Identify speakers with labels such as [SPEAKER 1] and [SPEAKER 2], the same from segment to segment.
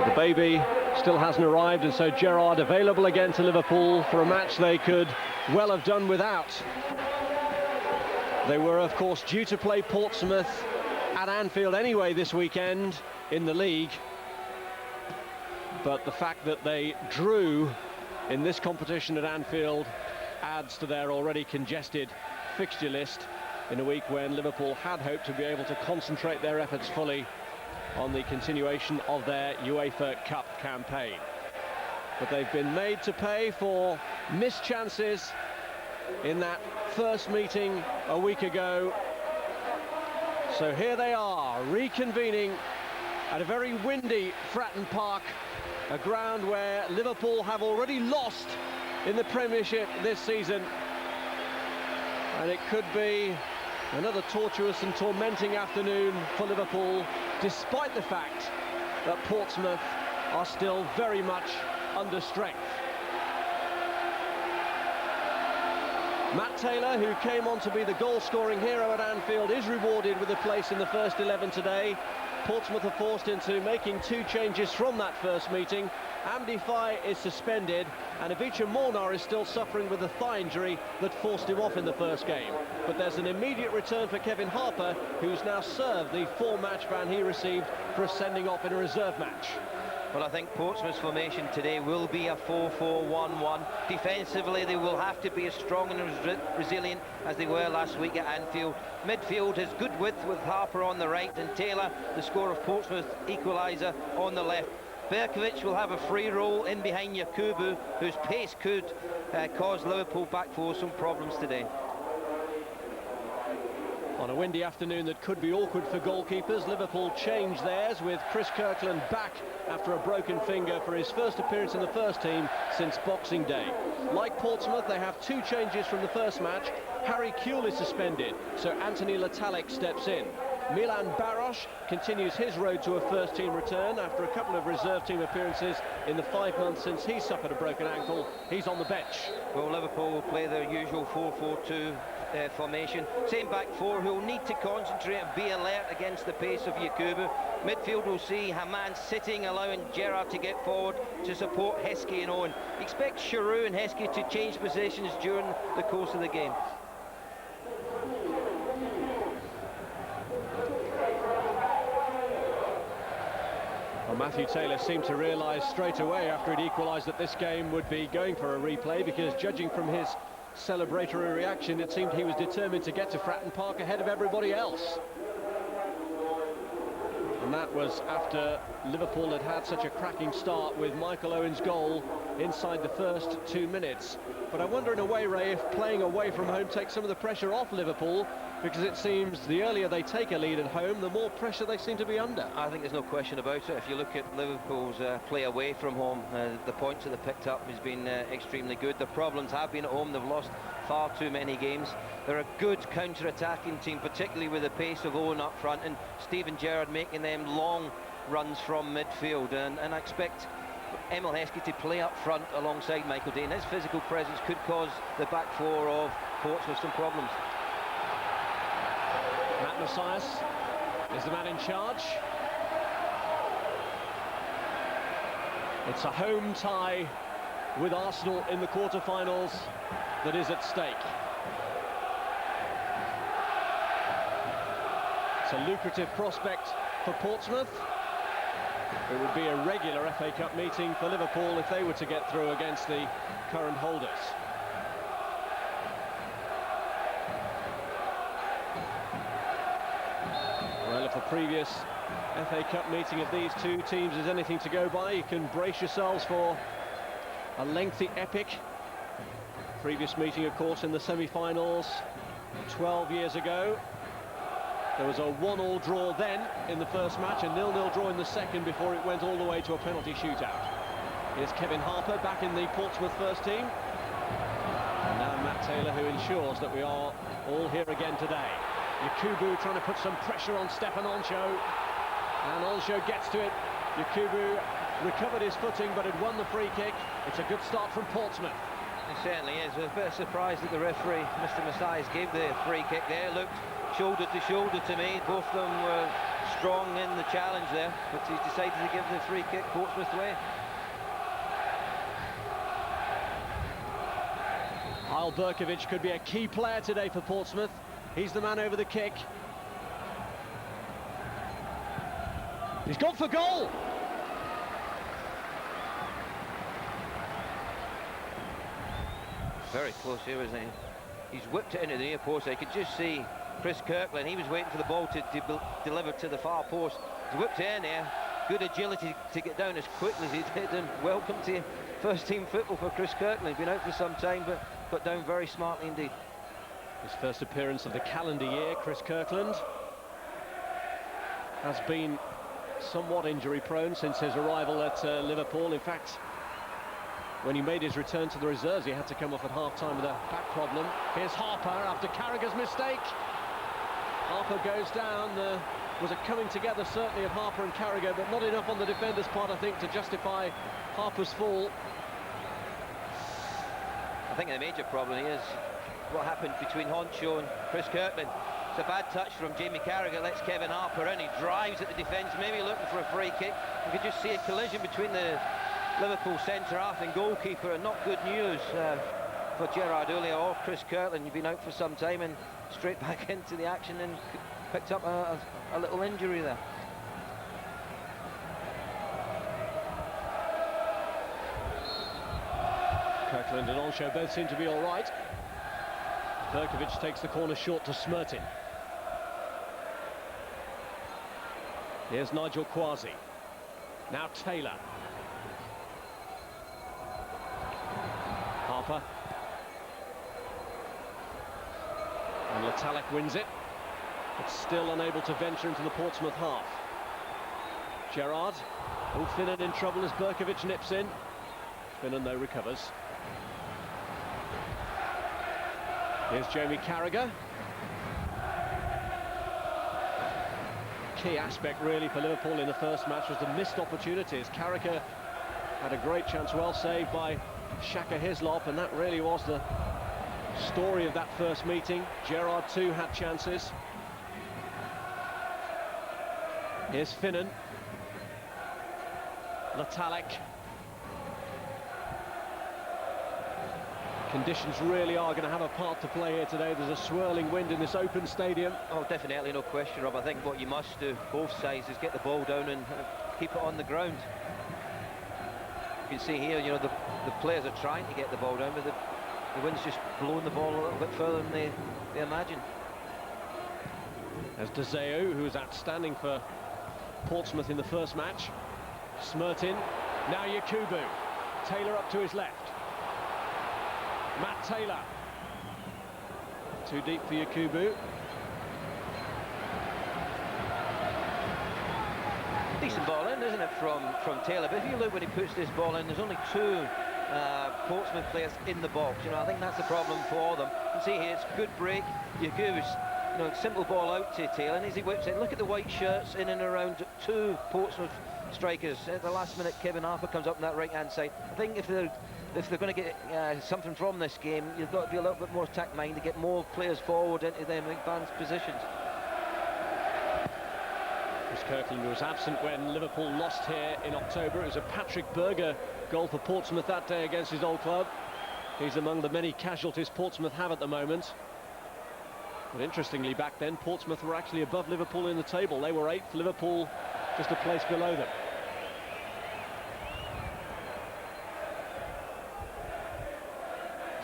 [SPEAKER 1] The baby still hasn't arrived, and so Gerrard available again to Liverpool for a match they could well have done without. They were, of course, due to play Portsmouth at Anfield anyway this weekend in the league. But the fact that they drew in this competition at Anfield adds to their already congested fixture list in a week when Liverpool had hoped to be able to concentrate their efforts fully on the continuation of their UEFA Cup campaign. But they've been made to pay for missed chances in that first meeting a week ago. So here they are, reconvening at a very windy Fratton Park, a ground where Liverpool have already lost in the Premiership this season. And it could be another tortuous and tormenting afternoon for Liverpool, despite the fact that Portsmouth are still very much under strength. Matt Taylor, who came on to be the goal-scoring hero at Anfield, is rewarded with a place in the first 11 today. Portsmouth are forced into making two changes from that first meeting. Amdi Faye is suspended, and Ivica Molnar is still suffering with a thigh injury that forced him off in the first game. But there's an immediate return for Kevin Harper, who's now served the 4-match ban he received for a sending off in a reserve match.
[SPEAKER 2] Well, I think Portsmouth's formation today will be a 4-4-1-1. Defensively, they will have to be as strong and as resilient as they were last week at Anfield. Midfield has good width with Harper on the right and Taylor, the score of Portsmouth equaliser, on the left. Berkovic will have a free role in behind Yakubu, whose pace could cause Liverpool back four some problems today.
[SPEAKER 1] On a windy afternoon that could be awkward for goalkeepers, Liverpool changed theirs with Chris Kirkland back after a broken finger for his first appearance in the first team since Boxing Day. Like Portsmouth, they have two changes from the first match. Harry Kewell is suspended, so Anthony Letalik steps in. Milan Baros continues his road to a first-team return after a couple of reserve-team appearances in the 5 months since he suffered a broken ankle. He's on the bench.
[SPEAKER 2] Well, Liverpool will play their usual 4-4-2 formation. Same back four, who will need to concentrate and be alert against the pace of Yakubu. Midfield will see Haman sitting, allowing Gerrard to get forward to support Heskey and Owen. Expect Giroud and Heskey to change positions during the course of the game.
[SPEAKER 1] Well, Matthew Taylor seemed to realise straight away after he'd equalised that this game would be going for a replay, because judging from his celebratory reaction, it seemed he was determined to get to Fratton Park ahead of everybody else. And that was after Liverpool had had such a cracking start with Michael Owen's goal inside the first 2 minutes. But I wonder in a way, Ray, if playing away from home takes some of the pressure off Liverpool, because it seems the earlier they take a lead at home, the more pressure they seem to be under.
[SPEAKER 2] I think there's no question about it. If you look at Liverpool's play away from home, the points that they've picked up has been extremely good. The problems have been at home. They've lost far too many games. They're a good counter-attacking team, particularly with the pace of Owen up front and Steven Gerrard making them long runs from midfield. And I expect Emil Heskey to play up front alongside Michael Dean. His physical presence could cause the back four of Portsmouth some problems.
[SPEAKER 1] Matt Messias is the man in charge. It's a home tie with Arsenal in the quarter-finals that is at stake. It's a lucrative prospect for Portsmouth. It would be a regular FA Cup meeting for Liverpool if they were to get through against the current holders. Well, if the previous FA Cup meeting of these two teams is anything to go by, you can brace yourselves for a lengthy epic. Previous meeting, of course, in the semi-finals 12 years ago. There was a 1-1 draw then in the first match, a 0-0 draw in the second before it went all the way to a penalty shootout. Here's Kevin Harper back in the Portsmouth first team. And now Matt Taylor, who ensures that we are all here again today. Yakubu trying to put some pressure on Stefan Onsho, and Onsho gets to it. Yakubu recovered his footing but had won the free kick. It's a good start from Portsmouth.
[SPEAKER 2] It certainly is. I was a bit surprised that the referee, Mr. Messias, gave the free kick there. Looked shoulder to shoulder to me. Both of them were strong in the challenge there, but he's decided to give the free kick Portsmouth way.
[SPEAKER 1] Kyle Berkovic could be a key player today for Portsmouth. He's the man over the kick. He's gone for goal!
[SPEAKER 2] Very close here, isn't he? He's whipped it into the near post. I could just see Chris Kirkland. He was waiting for the ball to deliver to the far post. He's whipped it in there. Good agility to get down as quickly as he did. And welcome to first team football for Chris Kirkland. Been out for some time, but got down very smartly indeed.
[SPEAKER 1] His first appearance of the calendar year, Chris Kirkland has been somewhat injury prone since his arrival at Liverpool. In fact, when he made his return to the reserves, he had to come off at half-time with a back problem. Here's Harper after Carragher's mistake. Harper goes down. There was a coming together, certainly, of Harper and Carragher, but not enough on the defender's part, I think, to justify Harper's fall.
[SPEAKER 2] I think the major problem is what happened between Honcho and Chris Kirkland. It's a bad touch from Jamie Carragher, lets Kevin Harper in. He drives at the defence, maybe looking for a free kick. You could just see a collision between the Liverpool centre-half and goalkeeper, and not good news for Gerard Houllier or Chris Kirkland. You've been out for some time and straight back into the action and picked up a little injury there.
[SPEAKER 1] Kirkland and Honcho both seem to be all right. Berkovic takes the corner short to Smertin. Here's Nigel Quasi. Now Taylor. Harper. And Latalik wins it, but still unable to venture into the Portsmouth half. Gerrard. Oh, Finnan in trouble as Berkovic nips in. Finnan, though, recovers. Here's Jamie Carragher. Key aspect really for Liverpool in the first match was the missed opportunities. Carragher had a great chance, well saved by Shaka Hislop, and that really was the story of that first meeting. Gerrard too had chances. Here's Finnan. Latalik. Conditions really are going to have a part to play here today. There's a swirling wind in this open stadium.
[SPEAKER 2] Oh, definitely, no question, Rob. I think what you must do, both sides, is get the ball down and keep it on the ground. You can see here, you know, the players are trying to get the ball down, but the wind's just blowing the ball a little bit further than they imagine.
[SPEAKER 1] There's De Zeo, who was outstanding for Portsmouth in the first match. Smertin. Now Yakubu. Taylor up to his left. Matt Taylor. Too deep for Yakubu.
[SPEAKER 2] Decent ball in, isn't it, from Taylor? But if you look when he puts this ball in, there's only two Portsmouth players in the box. You know, I think that's the problem for them. You can see here, it's a good break. Yakubu's, you know, simple ball out to Taylor, and as he whips it, look at the white shirts in and around two Portsmouth strikers. At the last minute, Kevin Harper comes up on that right-hand side. I think if they're going to get something from this game, you've got to be a little bit more attack-minded to get more players forward into them advanced positions.
[SPEAKER 1] Chris Kirkland was absent when Liverpool lost here in October. It was a Patrick Berger goal for Portsmouth that day against his old club. He's among the many casualties Portsmouth have at the moment. But interestingly, back then, Portsmouth were actually above Liverpool in the table. They were 8th, Liverpool just a place below them.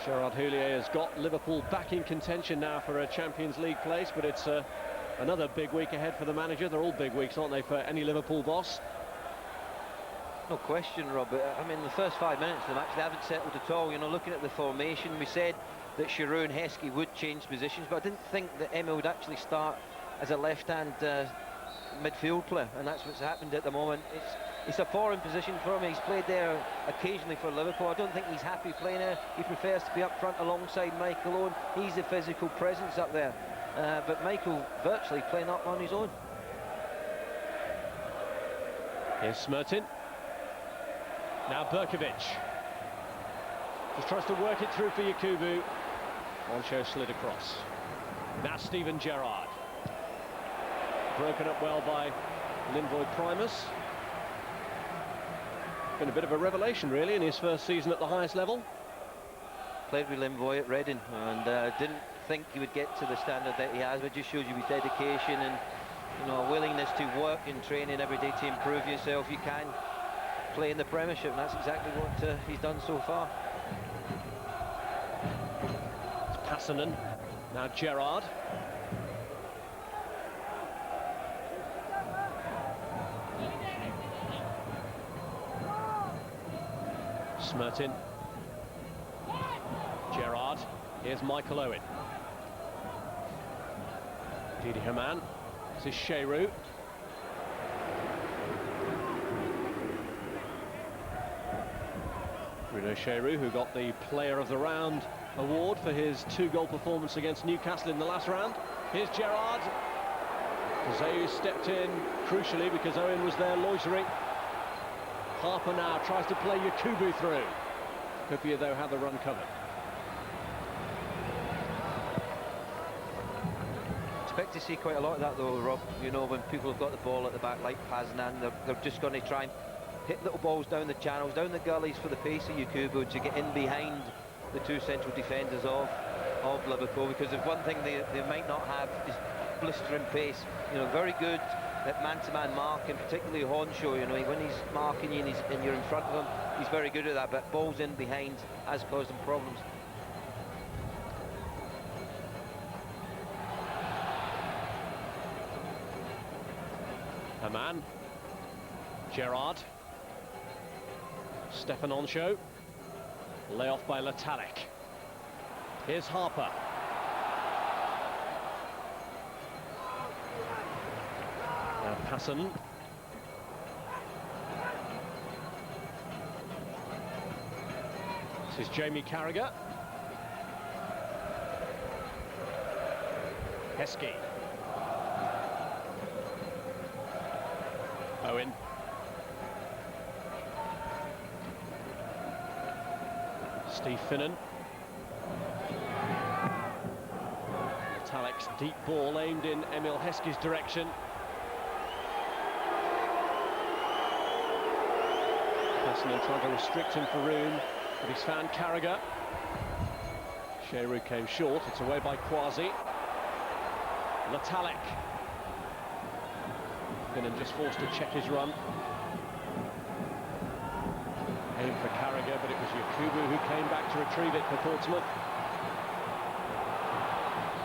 [SPEAKER 1] Gerard Houllier has got Liverpool back in contention now for a Champions League place, but it's another big week ahead for the manager. They're all big weeks, aren't they, for any Liverpool boss?
[SPEAKER 2] No question, Rob. I mean, the first 5 minutes of the match, they haven't settled at all. You know, looking at the formation, we said that Giroud and Heskey would change positions, but I didn't think that Emma would actually start as a left-hand midfield player, and that's what's happened at the moment. It's a foreign position for him. He's played there occasionally for Liverpool. I don't think he's happy playing there. He prefers to be up front alongside Michael Owen. He's the physical presence up there, but Michael virtually playing up on his own.
[SPEAKER 1] Here's Smertin. Now Berkovic. Just tries to work it through for Yakubu. Honcho slid across. Now Steven Gerrard. Broken up well by Linvoy Primus. Been a bit of a revelation, really, in his first season at the highest level.
[SPEAKER 2] Played with Linvoy at Reading and didn't think he would get to the standard that he has, but just shows you his dedication and, you know, willingness to work and training every day to improve yourself. You can play in the Premiership, and that's exactly what he's done so far.
[SPEAKER 1] It's Passanen, now Gerrard. Smertin. Gerrard. Here's Michael Owen. Didi Hamann. This is Sheru. Bruno Sheru, who got the Player of the Round award for his 2-goal performance against Newcastle in the last round. Here's Gerrard. Zeu stepped in crucially because Owen was there loitering. Harper now tries to play Yakubu through. Hupia, though, had the run covered.
[SPEAKER 2] Expect to see quite a lot of that, though, Rob. You know, when people have got the ball at the back like Passanen, they're just going to try and hit little balls down the channels, down the gullies for the pace of Yakubu to get in behind the two central defenders of Liverpool, because there's one thing they might not have is blistering pace. You know, very good at man-to-man mark, and particularly Hornshaw, you know, when he's marking you and you're in front of him, he's very good at that, but balls in behind has caused them problems.
[SPEAKER 1] Hamann. Gerrard. Stefan Onsho. Lay off by Letalic. Here's Harper. Now Passanen. This is Jamie Carragher. Heskey. Owen. Steve Finnan. Talik's deep ball aimed in Emil Heskey's direction. Passanen trying to restrict him for room, but he's found Carragher. Sheru came short. It's away by Kwasi. Letalic. Finnan just forced to check his run. Aim for Carragher, but it was Yakubu who came back to retrieve it for Portsmouth.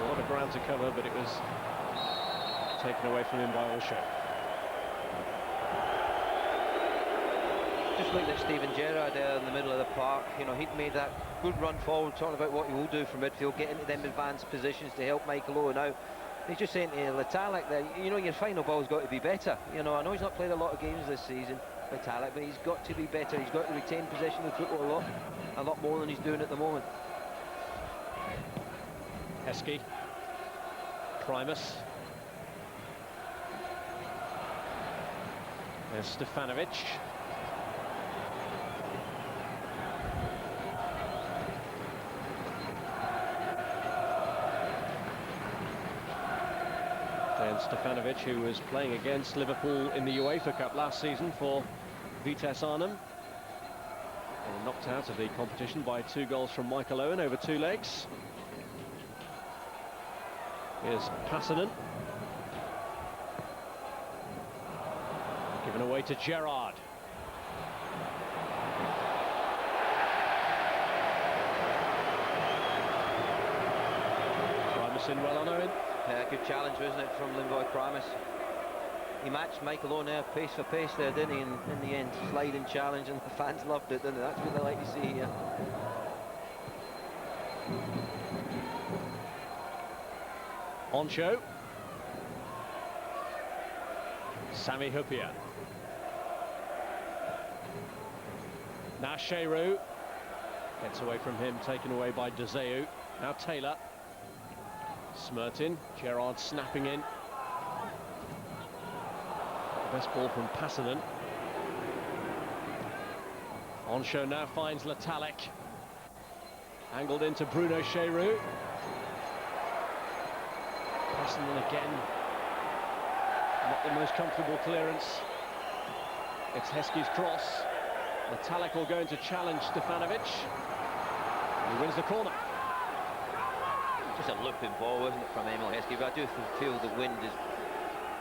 [SPEAKER 1] A lot of ground to cover, but it was taken away from him by Onsho.
[SPEAKER 2] Just looking at Steven Gerrard there in the middle of the park, you know, he'd made that good run forward, talking about what he will do from midfield, get into them advanced positions to help Michael Owen out. He's just saying to Letalic there, you know, your final ball's got to be better. You know, I know he's not played a lot of games this season, Letalic, but he's got to be better. He's got to retain possession of the football a lot more than he's doing at the moment.
[SPEAKER 1] Heskey. Primus. There's Stefanovic. And Stefanovic, who was playing against Liverpool in the UEFA Cup last season for Vitesse Arnhem, and knocked out of the competition by 2 goals from Michael Owen over 2 legs. Here's Passanen. Given away to Gerrard. Primus in well on Owen.
[SPEAKER 2] Good challenge, wasn't it, from Linvoy Primus? He matched Michael Owen there, pace for pace there, didn't he? And in the end, sliding challenge, and the fans loved it, didn't they? That's what they like to see here.
[SPEAKER 1] Onsho. Sami Hupia. Now Sheru. Gets away from him, taken away by Dzeu. Now Taylor. Smertin. Gerrard snapping in. Best ball from Passanen. Onsho now finds Letalic. Angled into Bruno Sheru. Passanen again Not the most comfortable clearance. It's Heskey's cross. Metallic will go in to challenge Stefanovic. He wins the corner.
[SPEAKER 2] Just a looping ball, wasn't it, from Emil Heskey? But I do feel the wind is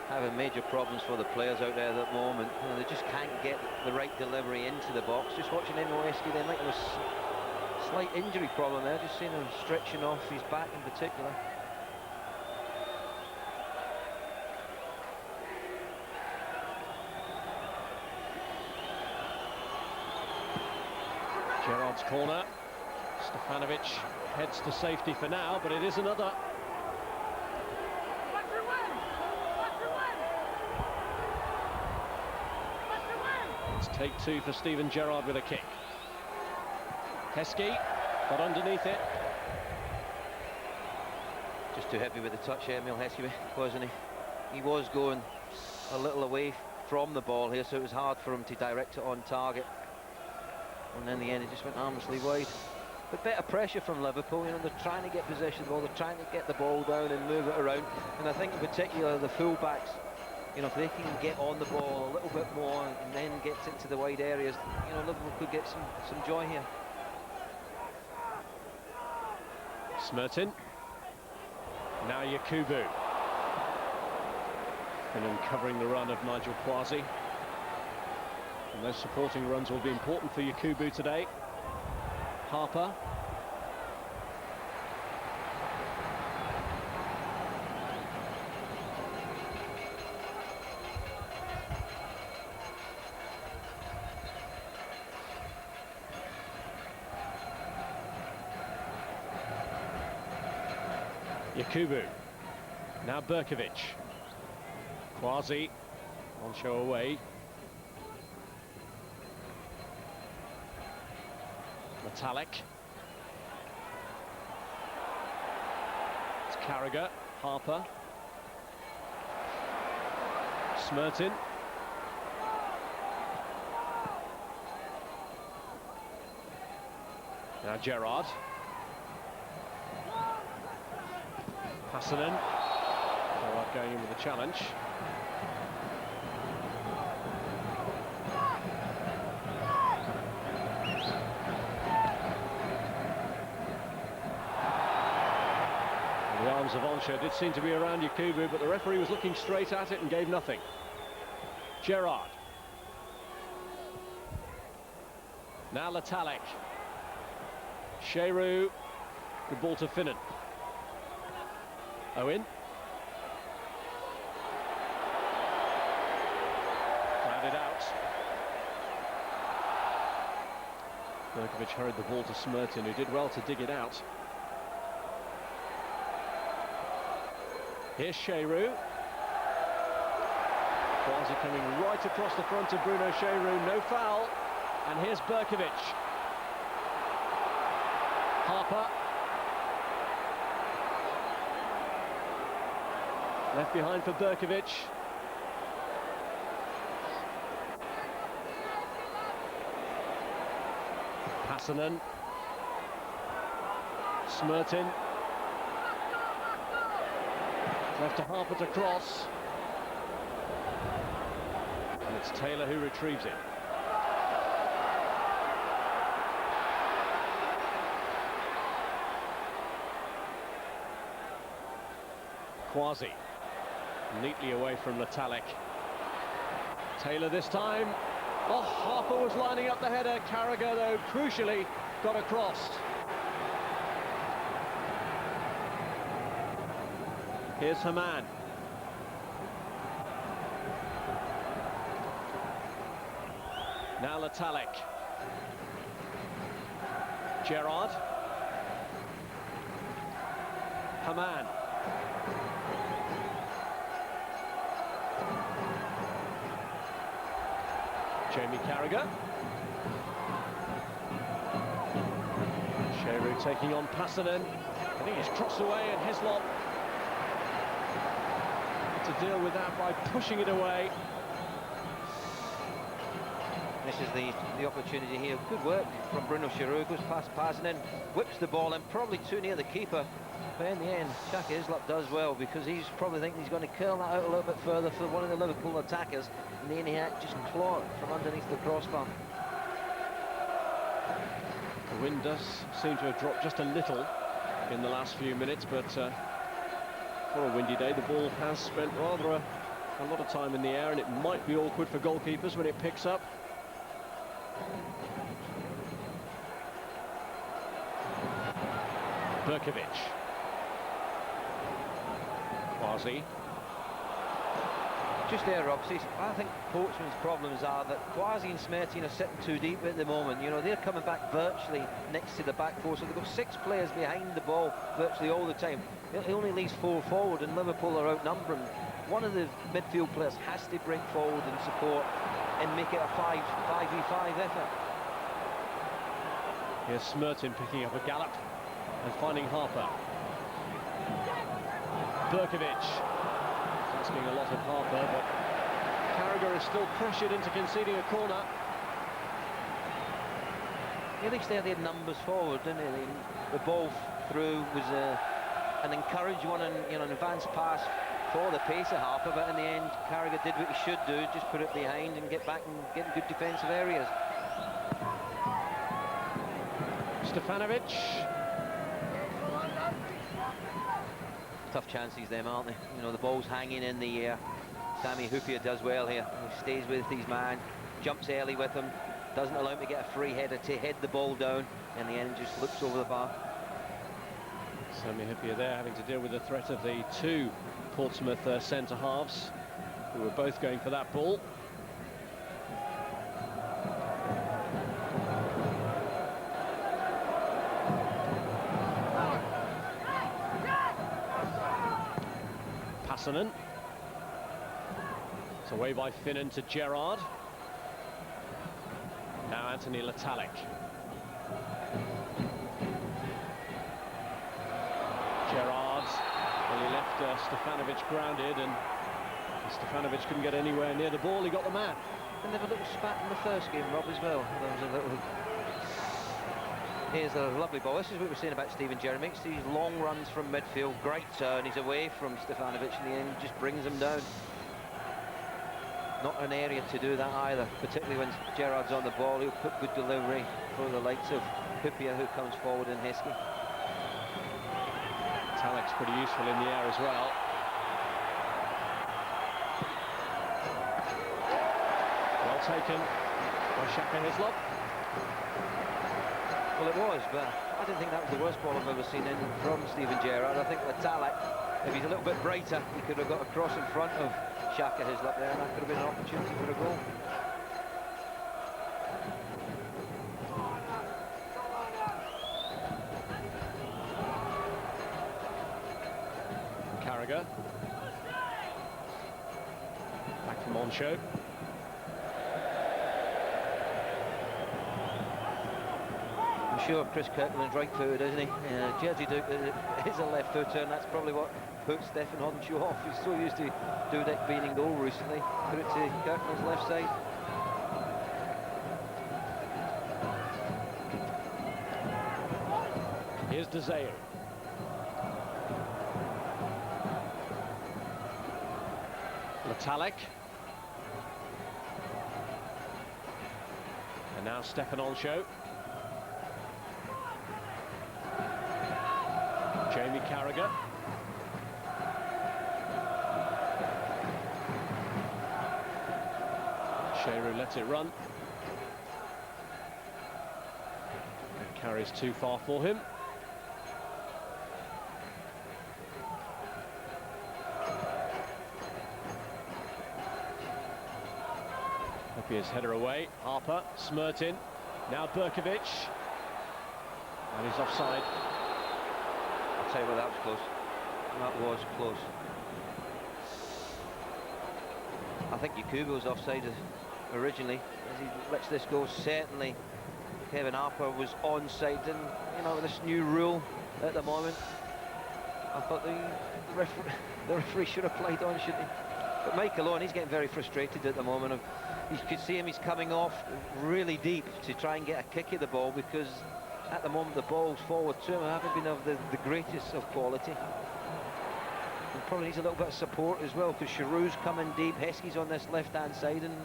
[SPEAKER 2] having major problems for the players out there at that moment. You know, they just can't get the right delivery into the box. Just watching Emil Heskey then, like there was a slight injury problem there. Just seeing him stretching off his back in particular.
[SPEAKER 1] Gerrard's corner. Stefanovic heads to safety for now, but it is another. It's take two for Steven Gerrard with a kick. Heskey got underneath it.
[SPEAKER 2] Just too heavy with the touch, Emil Heskey, wasn't he? He was going a little away from the ball here, so it was hard for him to direct it on target. And in the end, it just went harmlessly wide. But better pressure from Liverpool. You know, they're trying to get possession of the ball, they're trying to get the ball down and move it around. And I think in particular the full-backs, you know, if they can get on the ball a little bit more and then get into the wide areas, you know, Liverpool could get some joy here.
[SPEAKER 1] Smertin. Now Yakubu. And then covering the run of Nigel Quasi. And those supporting runs will be important for Yakubu today. Harper. Yakubu. Now Berkovic. Quasi on show away. Metallic. It's Carragher, Harper. Smertin. Now Gerrard. Hassanen. Gerrard going in with a challenge. The arms of Onsha did seem to be around Yakubu, but the referee was looking straight at it and gave nothing. Gerrard. Now Metallic. Sheru. Good ball to Finnan. Owen. Crowded out. Berkovic hurried the ball to Smertin, who did well to dig it out. Here's Sheru. Quasi coming right across the front of Bruno Sheru, no foul. And here's Berkovic. Harper. Left behind for Berkovic. Hassanen. Smertin. Left to Harper to cross. And it's Taylor who retrieves it. Quasi. Neatly away from Metallic. Taylor this time. Oh, Harper was lining up the header. Carragher, though, crucially got across. Here's Haman. Now Metallic. Gerrard. Haman. Jamie Carragher. Sheru taking on Passanen. I think he's crossed away, and Hislop to deal with that by pushing it away.
[SPEAKER 2] This is the opportunity here. Good work from Bruno Sheru. Goes past Passanen, whips the ball in, probably too near the keeper. But in the end, Shaka Hislop does well, because he's probably thinking he's going to curl that out a little bit further for one of the Liverpool attackers, and then he just claw it from underneath the crossbar.
[SPEAKER 1] The wind does seem to have dropped just a little in the last few minutes, but for a windy day, the ball has spent rather a lot of time in the air, and it might be awkward for goalkeepers when it picks up. Berkovic. Quasi.
[SPEAKER 2] Just there, Rob, see, I think Portsmouth's problems are that Quasi and Smertin are sitting too deep at the moment. You know, they're coming back virtually next to the back four, so they've got 6 players behind the ball virtually all the time. He only leaves 4 forward, and Liverpool are outnumbering. One of the midfield players has to break forward and support and make it a 5v5 effort.
[SPEAKER 1] Here's Smertin picking up a gallop and finding Harper. Berkovic asking a lot of Harper, but Carragher is still pressured into conceding a corner.
[SPEAKER 2] At least they had numbers forward, didn't they? The ball through was an encouraged one, and you know, an advanced pass for the pace of Harper, but in the end Carragher did what he should do, just put it behind and get back and get in good defensive areas.
[SPEAKER 1] Stefanovic.
[SPEAKER 2] Tough chances them, aren't they? You know, the ball's hanging in the air. Sami Hyypiä does well here. He stays with his man, jumps early with him, doesn't allow him to get a free header to head the ball down, and the end just slips over the bar.
[SPEAKER 1] Sami Hyypiä there having to deal with the threat of the 2 Portsmouth centre halves, who were both going for that ball. Passanen. It's away by Finnan to Gerrard. Now Anthony Latalik. Gerrard, well, he left Stefanovic grounded, and Stefanovic couldn't get anywhere near the ball. He got the man.
[SPEAKER 2] And they have a little spat in the first game, Rob, as well. There was a little... Here's a lovely ball. This is what we're saying about Steven Gerrard. Makes these long runs from midfield. Great turn. He's away from Stefanovic in the end, just brings him down. Not an area to do that either, particularly when Gerrard's on the ball. He'll put good delivery for the likes of Hyypiä, who comes forward, and Heskey.
[SPEAKER 1] Talik's pretty useful in the air as well. Well taken by Shaka Hislop.
[SPEAKER 2] Well, it was, but I didn't think that was the worst ball I've ever seen in from Steven Gerrard. I think Latalik, if he's a little bit brighter, he could have got across in front of Shaka Hislop there, and that could have been an opportunity for a goal.
[SPEAKER 1] Carragher. Back from Moncho.
[SPEAKER 2] I'm sure Chris Kirkland's right-footed, isn't he? Jerzy Duke is a left-footer, and that's probably what put Stefan Hodenshaw off. He's so used to Dudek being in goal recently. Put it to Kirkland's left side.
[SPEAKER 1] Here's De Zeu. Latalik. And now Stefan Olsho. Jamie Carragher. Shearer lets it run. It carries too far for him. His header away. Harper, Smertin, now Berkovic, and he's offside.
[SPEAKER 2] I'll tell you what, that was close. That was close. I think Yakubu was offside originally as he lets this go. Certainly Kevin Harper was onside, and you know, with this new rule at the moment, I thought the referee should have played on, shouldn't he? But Michael Owen, he's getting very frustrated at the moment. You could see him, he's coming off really deep to try and get a kick at the ball, because at the moment the balls forward to him haven't been of the greatest of quality. And probably needs a little bit of support as well, because Giroud's coming deep, Heskey's on this left-hand side, and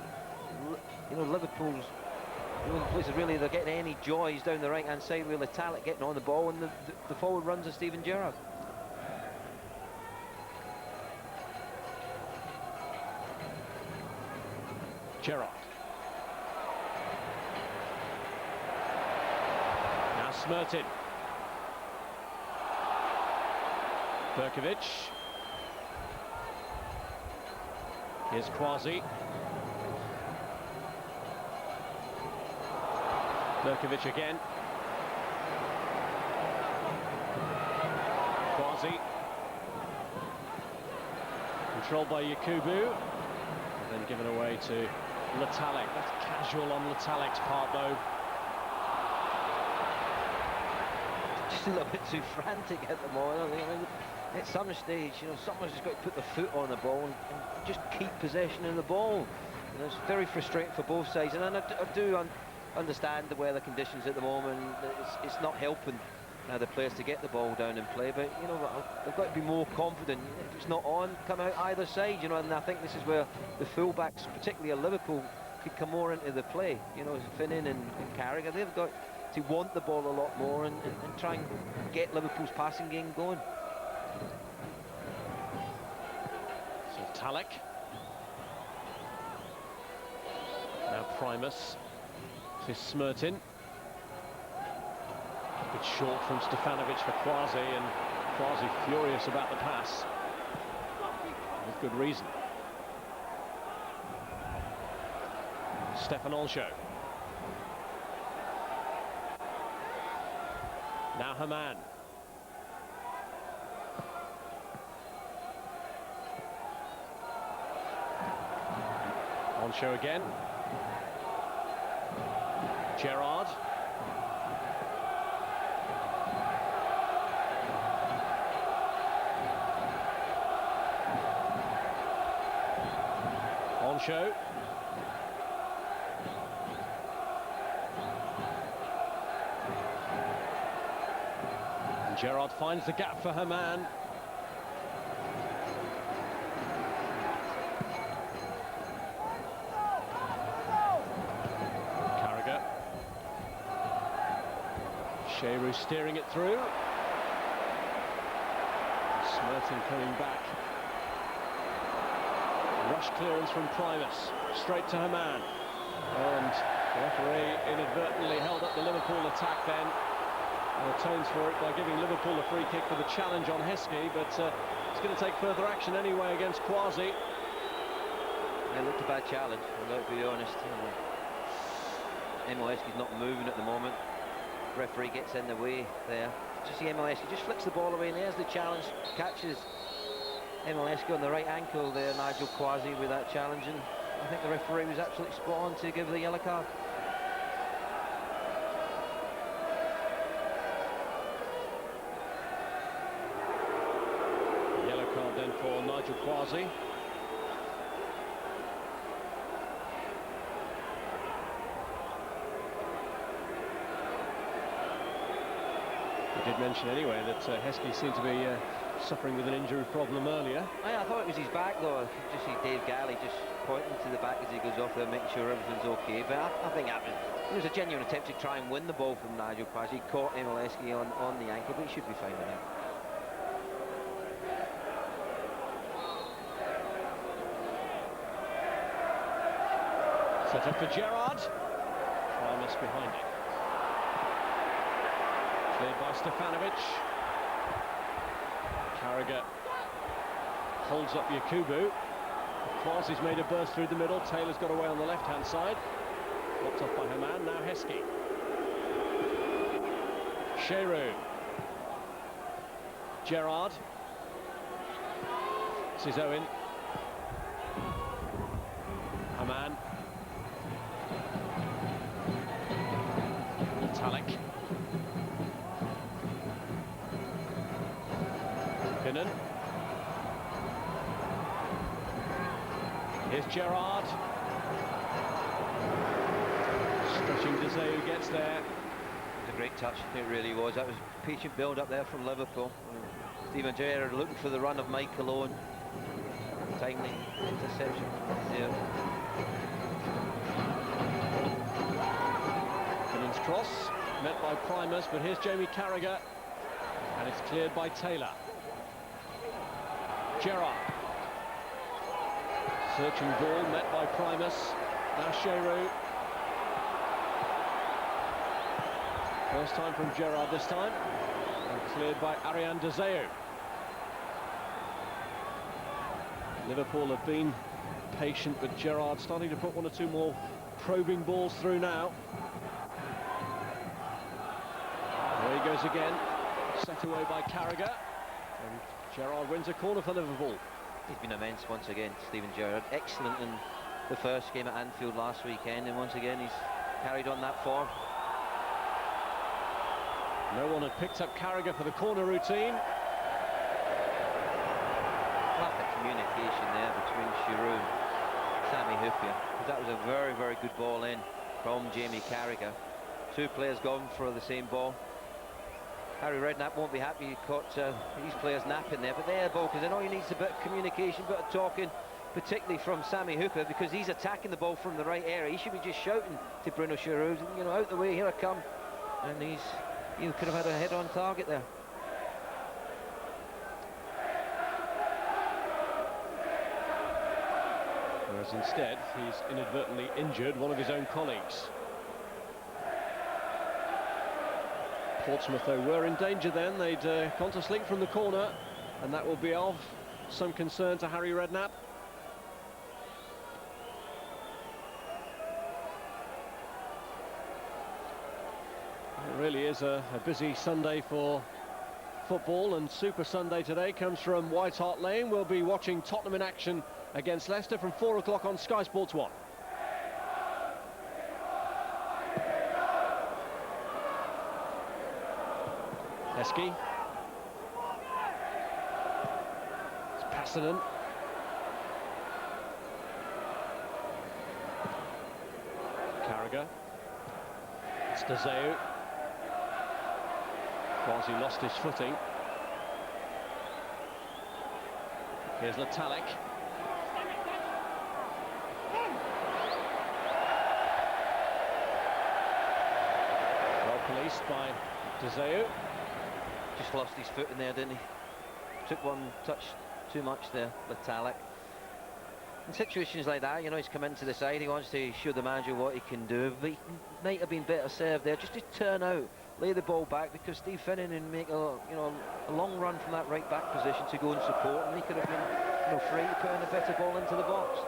[SPEAKER 2] you know, Liverpool's the only places really they're getting any joy is down the right-hand side with Litalek getting on the ball, and the forward runs of Steven Gerrard.
[SPEAKER 1] Gerrard. Now Smertin. Berkovic. Here's Quasi. Berkovic again. Quasi. Controlled by Yakubu. And then given away to Litalek. That's casual on Litalek's part, though.
[SPEAKER 2] Just a little bit too frantic at the moment. I mean, at some stage, you know, someone's just got to put the foot on the ball and just keep possession of the ball. You know, it's very frustrating for both sides, and I do understand the weather conditions at the moment. It's not helping the players to get the ball down and play, but you know, they've got to be more confident. If it's not on, come out either side, you know, and I think this is where the fullbacks, particularly at Liverpool, could come more into the play. You know, Finnan and Carragher, they've got to want the ball a lot more and try and get Liverpool's passing game going.
[SPEAKER 1] So Talek. Now Primus. This is Smertin. A bit short from Stefanovic for Quasi, and Quasi furious about the pass. With good reason. Stefan Onsho. Now Haman. Onsho again. Gerrard. Onsho. And Gerrard finds the gap for Haman. Giroud steering it through. Smertin coming back. Rush clearance from Primus. Straight to Haman. And the referee inadvertently held up the Liverpool attack then. And atones for it by giving Liverpool a free kick for the challenge on Heskey, but it's going to take further action anyway against Quasi.
[SPEAKER 2] It looked a bad challenge, I've got to be honest. Heskey's not moving at the moment. Referee gets in the way there. Just see Heskey just flicks the ball away, and there's the challenge. Catches Heskey on the right ankle there, Nigel Quasi, with that challenge, and I think the referee was absolutely spot on to give the yellow card.
[SPEAKER 1] Yellow card then for Nigel Quasi. Did mention anyway that Heskey seemed to be suffering with an injury problem earlier.
[SPEAKER 2] I thought it was his back though. I just see Dave Galley just pointing to the back as he goes off there, making sure everything's okay. But I think it was a genuine attempt to try and win the ball from Nigel Quasi. He caught Heskey on the ankle, but he should be fine with that.
[SPEAKER 1] Set up for Gerrard. Primus behind it. Cleared by Stefanovic. Carragher holds up Yakubu. Quasi's made a burst through the middle. Taylor's got away on the left-hand side. Blocked off by Haman. Now Heskey. Giroud. Gerrard. This is Owen. Haman. Litalek. Finnan. Here's Gerrard. Stretching Deseu gets there.
[SPEAKER 2] was a great touch, it really was. That was patient build up there from Liverpool. Steven Gerrard looking for the run of Michael Owen. Timely interception there.
[SPEAKER 1] Cummins cross, met by Primus, but here's Jamie Carragher, and it's cleared by Taylor. Gerrard. Searching ball, met by Primus. Now Sheru. First time from Gerrard this time, and cleared by Ariane Dezeu. Liverpool have been patient, but Gerrard starting to put one or two more probing balls through now. There he goes again, set away by Carragher, and Gerrard wins a corner for Liverpool.
[SPEAKER 2] He's been immense once again, Steven Gerrard. Excellent in the first game at Anfield last weekend, and once again he's carried on that form.
[SPEAKER 1] No one had picked up Carragher for the corner routine.
[SPEAKER 2] Lack of communication there between Giroud and Sami Hyypiä. That was a very, very good ball in from Jamie Carragher. Two players gone for the same ball. Harry Redknapp won't be happy he caught these players napping there, but they're ball, because I know he needs a bit of communication, a bit of talking, particularly from Sami Hyypiä, because he's attacking the ball from the right area. He should be just shouting to Bruno Giroud, you know, out the way, here I come. And he could have had a head-on target there.
[SPEAKER 1] Whereas instead, he's inadvertently injured one of his own colleagues. Portsmouth, though, were in danger then. They'd gone to slink from the corner, and that will be of some concern to Harry Redknapp. It really is a busy Sunday for football, and Super Sunday today comes from White Hart Lane. We'll be watching Tottenham in action against Leicester from 4 o'clock on Sky Sports 1. Heskey. It's Passanen. Carragher. It's Dezeu. Quasi lost his footing. Here's Letalik. Well policed by Dezeu.
[SPEAKER 2] Just lost his foot in there, didn't he? Took one touch too much there, Letalik. In situations like that, you know, he's come into the side, he wants to show the manager what he can do, but he might have been better served there, just to turn out, lay the ball back, because Steve Finnan and make a long run from that right back position to go and support, and he could have been, free to put in a better ball into the box.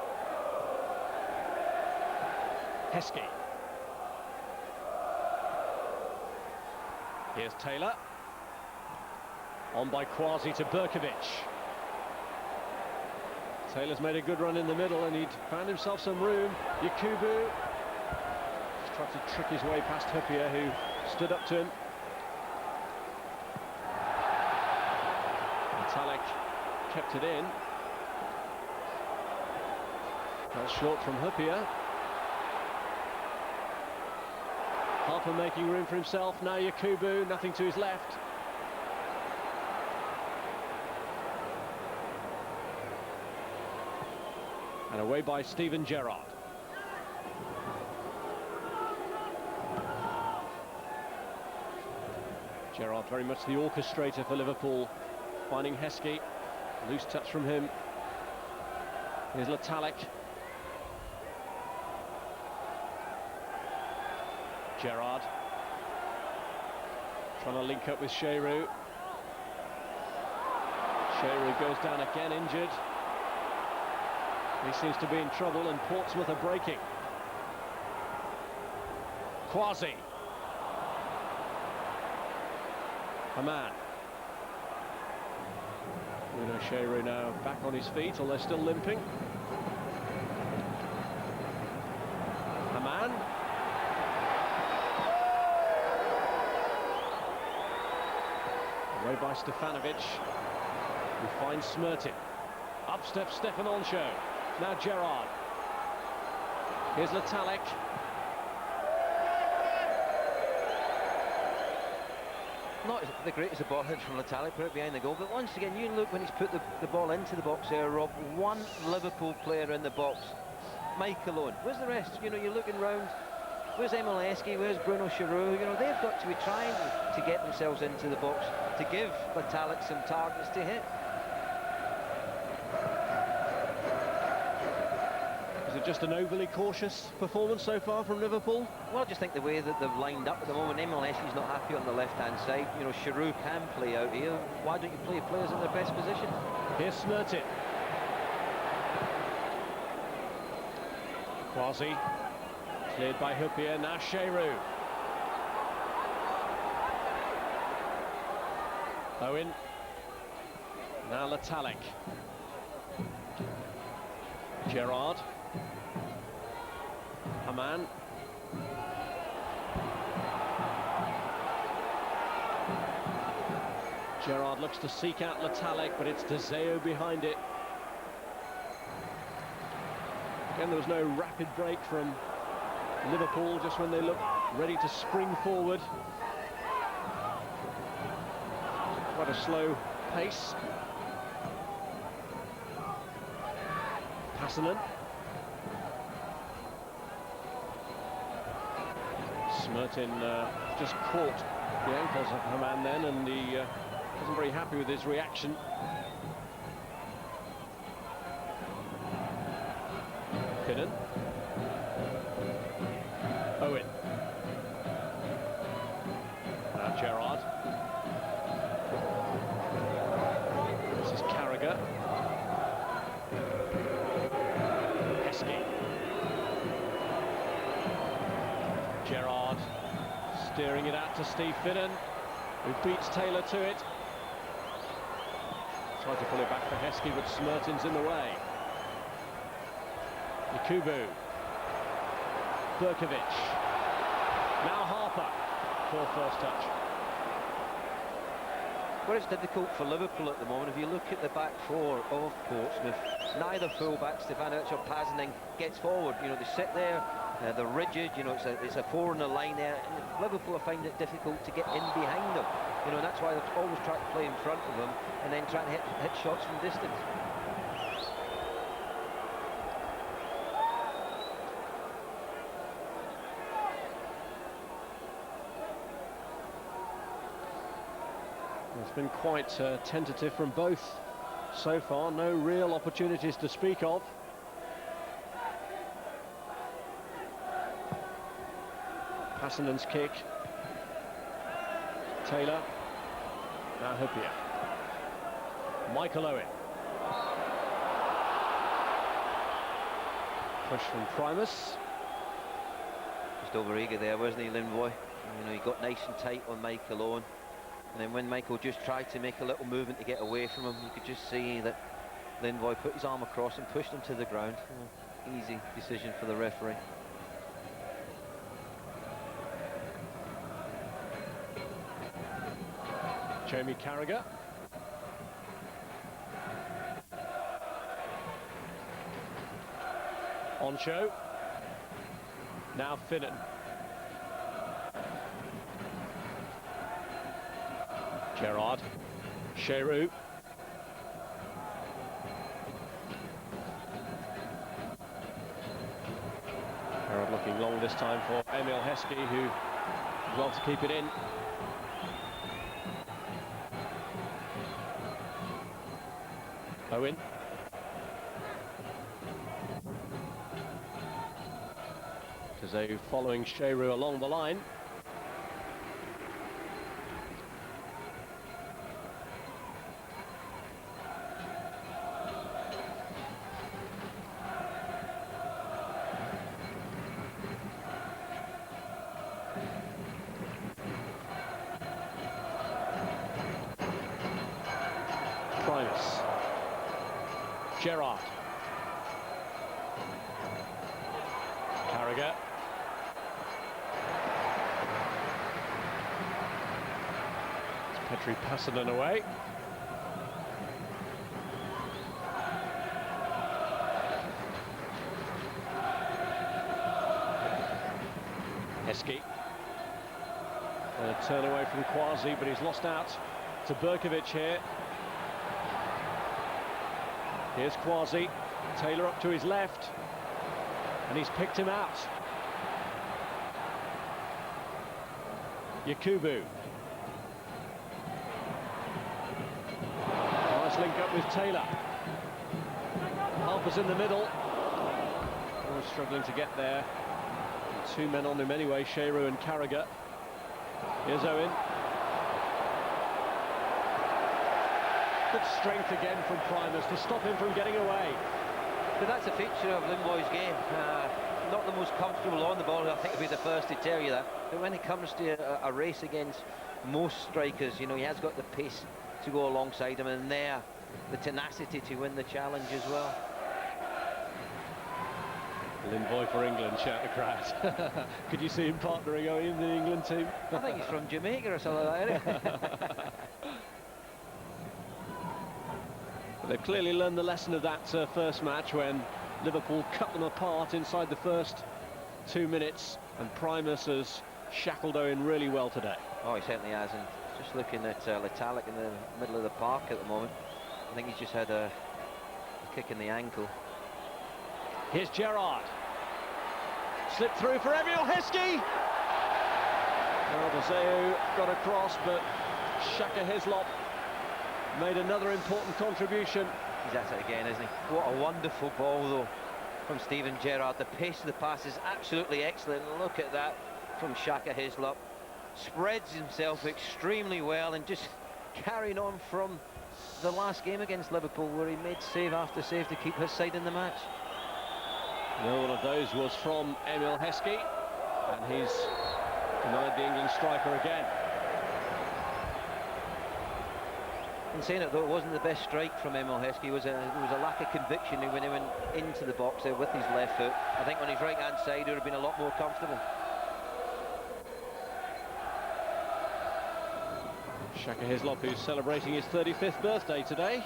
[SPEAKER 1] Heskey. Here's Taylor. On by Quasi to Berkovic. Taylor's made a good run in the middle, and he'd found himself some room. Yakubu just tried to trick his way past Hyypiä, who stood up to him. Letalik kept it in. Fell short from Hyypiä. Harper making room for himself. Now Yakubu, nothing to his left. And away by Steven Gerrard. Gerrard very much the orchestrator for Liverpool, finding Heskey. Loose touch from him. Here's Letalik. Gerrard trying to link up with Sheru. Sheru goes down again, injured. He seems to be in trouble, and Portsmouth are breaking. Quasi. A man. Bruno Sheru now back on his feet, although still limping. A man. Away by Stefanovic, who finds Smertin. Up steps Stefan Onsho. Now Gerrard. Here's Letalik.
[SPEAKER 2] not the greatest of ball hits from Latalik, put it behind the goal, but once again, you look when he's put the ball into the box there, Rob, one Liverpool player in the box, Michael Owen. Where's the rest? You know, you're looking round, where's Emil Heskey, where's Bruno Giroud? You know, they've got to be trying to get themselves into the box, to give Latalik some targets to hit.
[SPEAKER 1] Is it just an overly cautious performance so far from Liverpool?
[SPEAKER 2] Well, I just think the way that they've lined up at the moment, Emil Heskey's not happy on the left-hand side. You know, Giroud can play out here. Why don't you play players in their best position?
[SPEAKER 1] Here's Smertin. Quasi. Cleared by Huppier, now Giroud. Owen. Now Latalik. Gerrard. Haman. Gerrard looks to seek out Latalik, but it's De Zeo behind it. Again, there was no rapid break from Liverpool just when they looked ready to spring forward. Quite a slow pace. Passanen. Smertin just caught the ankles of Haman then, and he wasn't very happy with his reaction. Finnan. Owen. Now Gerrard. This is Carragher. Heskey. Gerrard steering it out to Steve Finnan, who beats Taylor to it. Tried to pull it back for Heskey, but Smertin's in the way. Yakubu. Berkovic. Now Harper for first touch.
[SPEAKER 2] Well, it's difficult for Liverpool at the moment. If you look at the back four of Portsmouth, neither full-back, Stefanovic or Passanen, gets forward. You know, they sit there, they're rigid, you know, it's a four on the line there, and Liverpool are finding it difficult to get in behind them. You know, and that's why they've always tried to play in front of them and then try to hit shots from distance.
[SPEAKER 1] It's been quite tentative from both so far, no real opportunities to speak of. Passanen's kick. Taylor. Now Huppier. Michael Owen. Push from Primus.
[SPEAKER 2] Just over eager there, wasn't he, Lindboy? You know, he got nice and tight on Michael Owen. And then when Michael just tried to make a little movement to get away from him, you could just see that Lindboy put his arm across and pushed him to the ground. Easy decision for the referee.
[SPEAKER 1] Jamie Carragher. On show. Now Finnan. Gerrard. Giroud. Gerrard looking long this time for Emil Heskey, who did well to keep it in. Owen. Kazeu following Giroud along the line. Primus. Gerrard. Carragher. Petri Passanen away. Heskey. A turn away from Quasi, but he's lost out to Berkovic here. Here's Quasi, Taylor up to his left, and he's picked him out. Yakubu. Nice link up with Taylor. Harper's in the middle. Oh, struggling to get there. Two men on him anyway, Shearer and Carragher. Here's Owen. Good strength again from Primus to stop him from getting away.
[SPEAKER 2] But that's a feature of Limboy's game. Not the most comfortable on the ball, I think I'll be the first to tell you that. But when it comes to a race against most strikers, you know, he has got the pace to go alongside him, and there, the tenacity to win the challenge as well.
[SPEAKER 1] Limboy for England, shout the crowd. Could you see him partnering in the England team?
[SPEAKER 2] I think he's from Jamaica or something like that.
[SPEAKER 1] They've clearly learned the lesson of that first match when Liverpool cut them apart inside the first 2 minutes, and Primus has shackled Owen really well today.
[SPEAKER 2] Oh, he certainly has, and just looking at Litalik in the middle of the park at the moment, I think he's just had a kick in the ankle.
[SPEAKER 1] Here's Gerrard. Slipped through for Emil Heskey. Well, Bazeu got across, but Shaka Hislop made another important contribution.
[SPEAKER 2] He's at it again, isn't he? What a wonderful ball, though, from Steven Gerrard. The pace of the pass is absolutely excellent. Look at that from Shaka Hislop. Spreads himself extremely well, and just carrying on from the last game against Liverpool, where he made save after save to keep his side in the match.
[SPEAKER 1] No, one of those was from Emil Heskey, and he's denied the England striker again.
[SPEAKER 2] In saying it, though, it wasn't the best strike from Emil Heskey. There was a lack of conviction when he went into the box there with his left foot. I think on his right-hand side, he would have been a lot more comfortable.
[SPEAKER 1] Shaka Hislop, who's celebrating his 35th birthday today.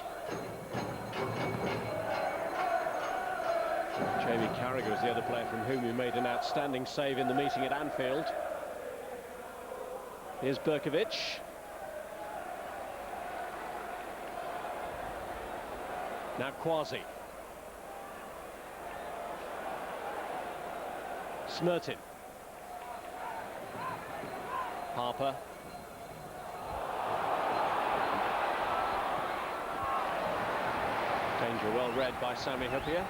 [SPEAKER 1] Jamie Carragher is the other player from whom he made an outstanding save in the meeting at Anfield. Here's Berkovic. Now Quasi. Smertin. Harper. Danger well read by Sami Hyypiä.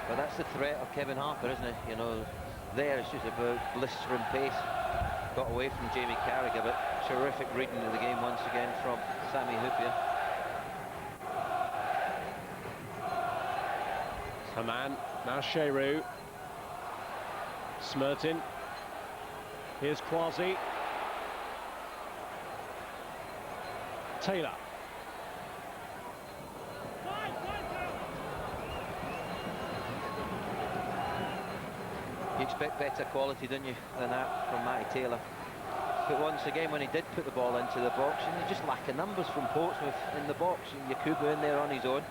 [SPEAKER 2] But that's the threat of Kevin Harper, isn't it? You know, there it's just about blistering pace. Got away from Jamie Carragher, but terrific reading of the game once again from Sami Hyypiä.
[SPEAKER 1] Haman, now Shearer. Smertin. Here's Quasi. Taylor.
[SPEAKER 2] You expect better quality, don't you, than that from Matty Taylor. But once again, when he did put the ball into the box, and he just lack of numbers from Portsmouth in the box. Yakubu in there on his own.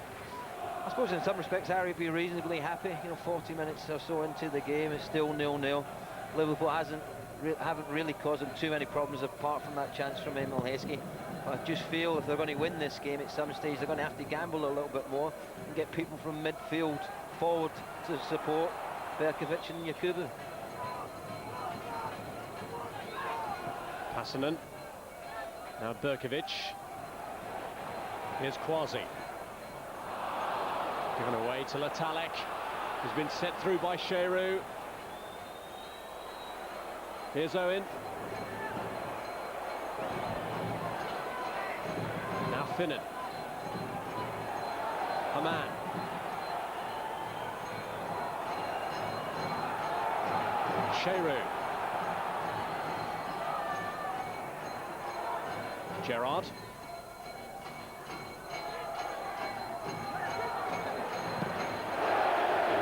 [SPEAKER 2] I suppose in some respects Harry would be reasonably happy. You know, 40 minutes or so into the game, it's still 0-0. Liverpool haven't really caused them too many problems apart from that chance from Emil Heskey. I just feel if they're going to win this game at some stage, they're going to have to gamble a little bit more and get people from midfield forward to support Berkovic and Yakubu.
[SPEAKER 1] Passanen. Now Berkovic. Here's Quasi. Given away to Litalik, who's been set through by Shearer. Here's Owen. Now Finnan. Haman. Shearer. Gerrard.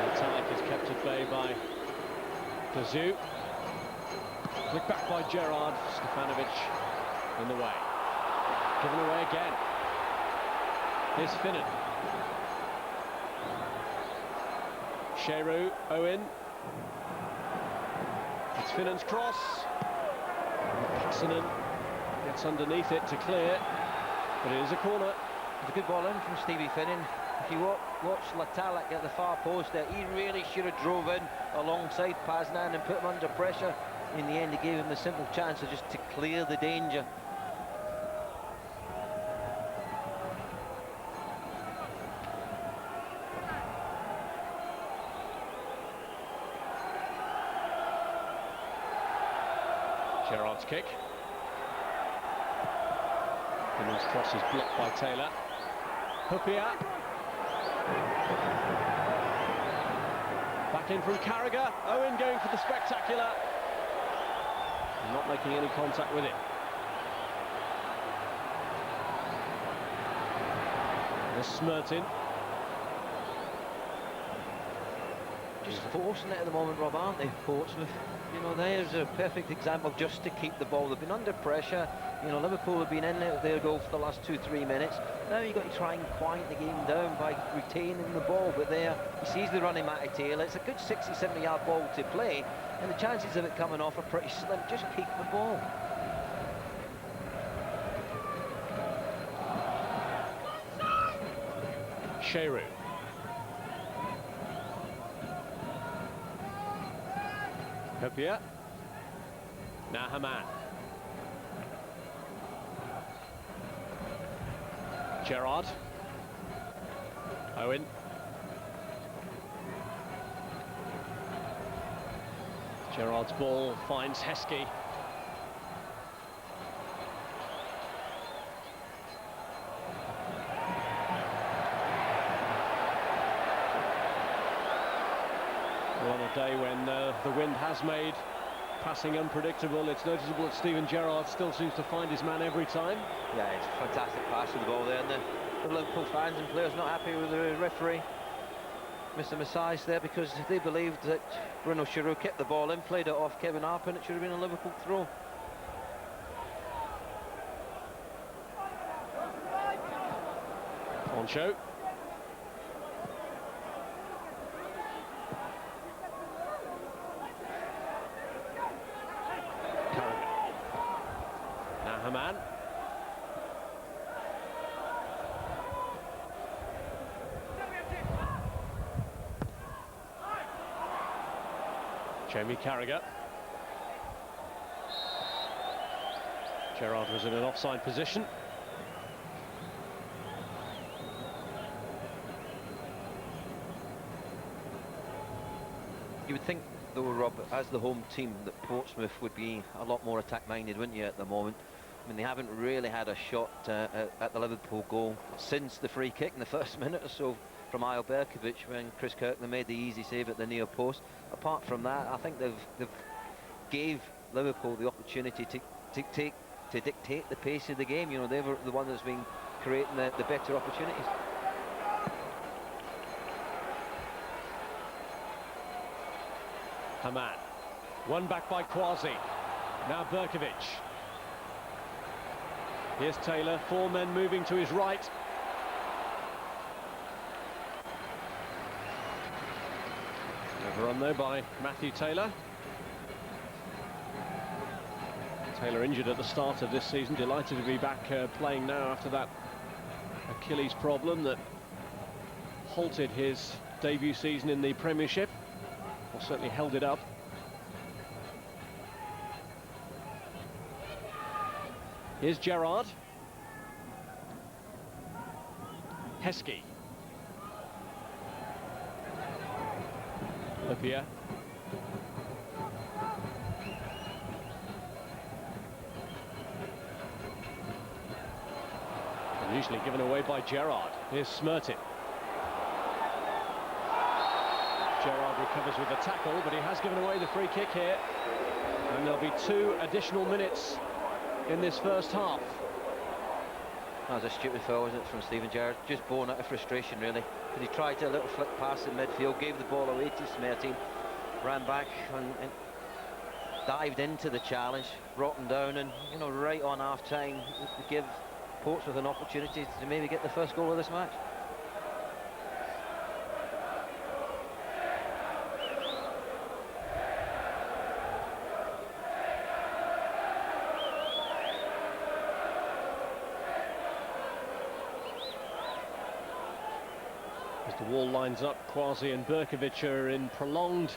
[SPEAKER 1] Litalik is kept at bay by Bazeu. Flick back by Gerrard. Stefanovic in the way. Given away again. Here's Finnan. Shearer, Owen. It's Finnan's cross. Hassanen gets underneath it to clear, but it is a corner.
[SPEAKER 2] It's a good ball in from Stevie Finnan. If you watch Latalik at the far post there, he really should have drove in alongside Paznan and put him under pressure. In the end, he gave him the simple chance of just to clear the danger.
[SPEAKER 1] Gerrard's kick. Finnan's cross is blocked by Taylor. Hupia. Back in from Carragher. Owen going for the spectacular. Not making any contact with it. There's Smertin.
[SPEAKER 2] Just forcing it at the moment, Rob, aren't they, Portsmouth? You know, there's a perfect example just to keep the ball. They've been under pressure. You know, Liverpool have been in their goal for the last 2-3 minutes. Now you've got to try and quiet the game down by retaining the ball. But there, he sees the running Matty Taylor. It's a good 60-70 yard ball to play, and the chances of it coming off are pretty slim. Just keep the ball.
[SPEAKER 1] Sheru. Hupia. Now Haman. Gerrard. Owen. Gerrard's ball finds Heskey. Well, on a day when the wind has made passing unpredictable, it's noticeable that Steven Gerrard still seems to find his man every time.
[SPEAKER 2] Yeah, it's a fantastic pass to the ball there, and the Liverpool fans and players not happy with the referee, Mr. Messias, there, because they believed that Bruno Giroud kept the ball in, played it off Kevin Harper, and it should have been a Liverpool throw.
[SPEAKER 1] On show. Haman. Jamie Carragher. Gerrard was in an offside position.
[SPEAKER 2] You would think, though, Rob, as the home team, that Portsmouth would be a lot more attack-minded, wouldn't you, at the moment? I mean, they haven't really had a shot at the Liverpool goal since the free kick in the first minute or so from Ayo Berkovic, when Chris Kirkland made the easy save at the near post. Apart from that, I think they've gave Liverpool the opportunity to dictate the pace of the game. You know, they were the one that's been creating the better opportunities.
[SPEAKER 1] Haman. One back by Quasi. Now Berkovic. Here's Taylor, four men moving to his right. Overrun though by Matthew Taylor. Taylor injured at the start of this season, delighted to be back playing now after that Achilles problem that halted his debut season in the Premiership, or certainly held it up. Here's Gerrard. Heskey. Hupia. And usually given away by Gerrard. Here's Smertin. Gerrard recovers with the tackle, but he has given away the free kick here. And there'll be 2 additional minutes in this first half.
[SPEAKER 2] That was a stupid foul, wasn't it, from Steven Gerrard? Just born out of frustration, really. But he tried a little flick pass in midfield, gave the ball away to Smertin, ran back and dived into the challenge, brought him down, and, you know, right on half-time, to give Portsmouth an opportunity to maybe get the first goal of this match.
[SPEAKER 1] As the wall lines up, Quasi and Berkovic are in prolonged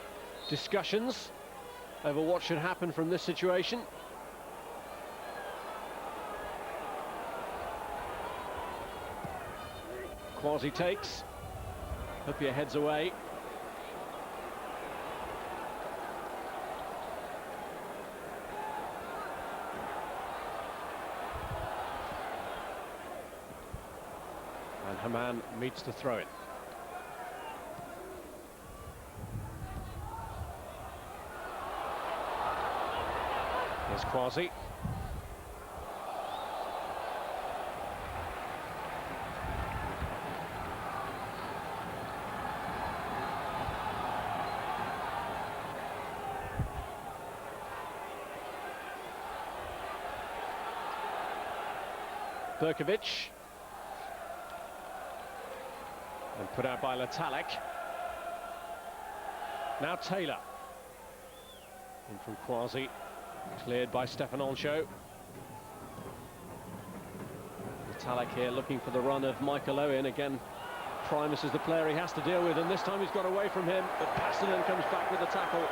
[SPEAKER 1] discussions over what should happen from this situation. Quasi takes. Hupia heads away. And Haman meets the throw-in. Here's Quasi. Berkovic. And put out by Letalik. Now Taylor. In from Quasi. Cleared by Stefan Ancho. Letalik here looking for the run of Michael Owen. Again, Primus is the player he has to deal with, and this time he's got away from him, but Pasternak comes back with the tackle.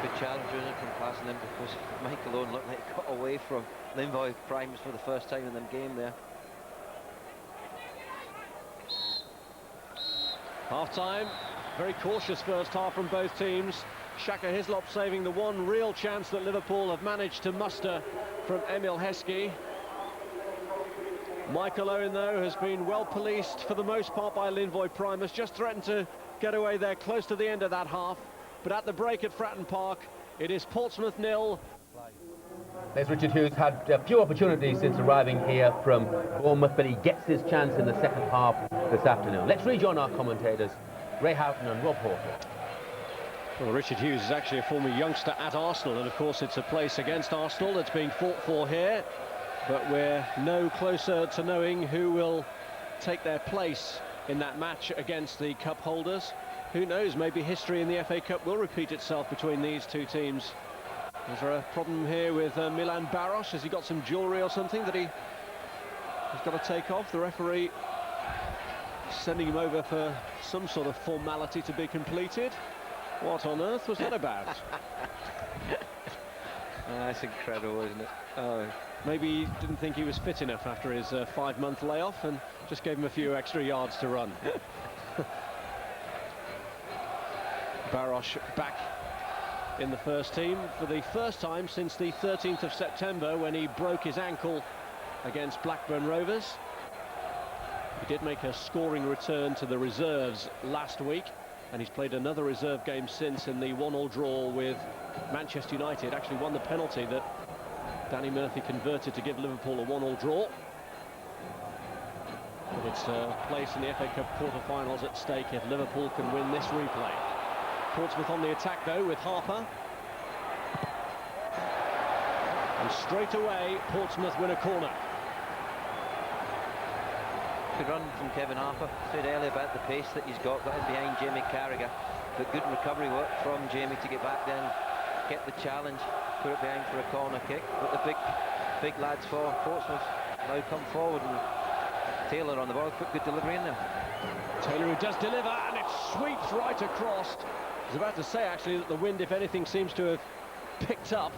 [SPEAKER 2] Good challenge from Pasternak, because Michael Owen looked like he got away from Linvoy Primus for the first time in the game there.
[SPEAKER 1] Half-time. Very cautious first half from both teams. Shaka Hislop saving the one real chance that Liverpool have managed to muster from Emil Heskey. Michael Owen, though, has been well policed for the most part by Linvoy Primus. Just threatened to get away there close to the end of that half. But at the break at Fratton Park, it is Portsmouth 0.
[SPEAKER 3] There's Richard Hughes, had a few opportunities since arriving here from Bournemouth, but he gets his chance in the second half this afternoon. Let's rejoin our commentators, Ray Houghton and Rob Porter.
[SPEAKER 1] Well, Richard Hughes is actually a former youngster at Arsenal, and of course it's a place against Arsenal that's being fought for here, but we're no closer to knowing who will take their place in that match against the cup holders. Who knows, maybe history in the FA Cup will repeat itself between these two teams. Is there a problem here with Milan Baros? Has he got some jewellery or something that he's got to take off? The referee sending him over for some sort of formality to be completed. What on earth was that about?
[SPEAKER 2] That's incredible, isn't it? Oh.
[SPEAKER 1] Maybe he didn't think he was fit enough after his 5-month layoff and just gave him a few extra yards to run. Baros back in the first team for the first time since the 13th of September, when he broke his ankle against Blackburn Rovers. He did make a scoring return to the reserves last week, and he's played another reserve game since in the 1-1 draw with Manchester United. Actually won the penalty that Danny Murphy converted to give Liverpool a 1-1 draw. But it's a place in the FA Cup quarter-finals at stake if Liverpool can win this replay. Portsmouth on the attack, though, with Harper. And straight away, Portsmouth win a corner.
[SPEAKER 2] Good run from Kevin Harper. Said earlier about the pace that he's got in behind Jamie Carragher. But good recovery work from Jamie to get back then, get the challenge, put it behind for a corner kick. But the big lads for Portsmouth now come forward, and Taylor on the ball, put good delivery in there.
[SPEAKER 1] Taylor, who does deliver, and it sweeps right across. I was about to say, actually, that the wind, if anything, seems to have picked up.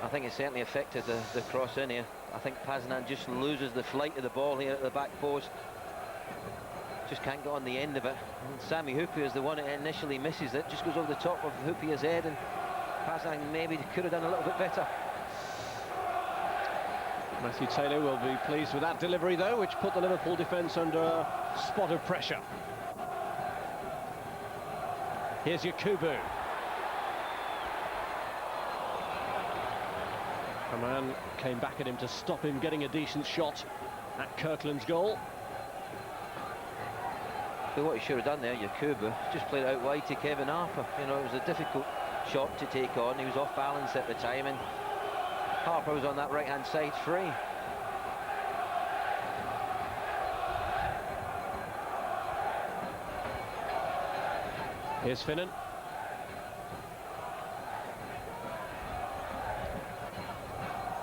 [SPEAKER 2] I think it certainly affected the cross in here. I think Pasternak just loses the flight of the ball here at the back post. Just can't get on the end of it. And Sammy Hupia is the one that initially misses it. Just goes over the top of Hupia's head, and Pasternak maybe could have done a little bit better.
[SPEAKER 1] Matthew Taylor will be pleased with that delivery, though, which put the Liverpool defence under a spot of pressure. Here's Yakubu. A man came back at him to stop him getting a decent shot at Kirkland's goal.
[SPEAKER 2] But what he should have done there, Yakubu, just played it out wide to Kevin Harper. You know, it was a difficult shot to take on. He was off balance at the time, and Harper was on that right-hand side free.
[SPEAKER 1] Here's Finnan.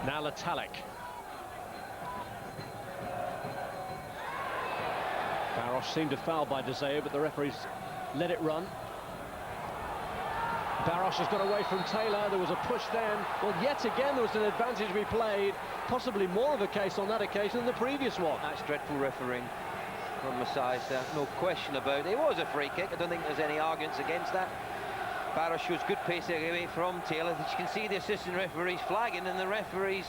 [SPEAKER 1] Now Letalik. Barosh seemed to foul by De Gea, but the referees let it run. Barosh has got away from Taylor. There was a push then. Well, yet again there was an advantage to be played. Possibly more of a case on that occasion than the previous one.
[SPEAKER 2] That's dreadful refereeing from Macias there, no question about it. It was a free kick. I don't think there's any arguments against that. Barosh shows good pace away from Taylor. You can see the assistant referees flagging, and the referees,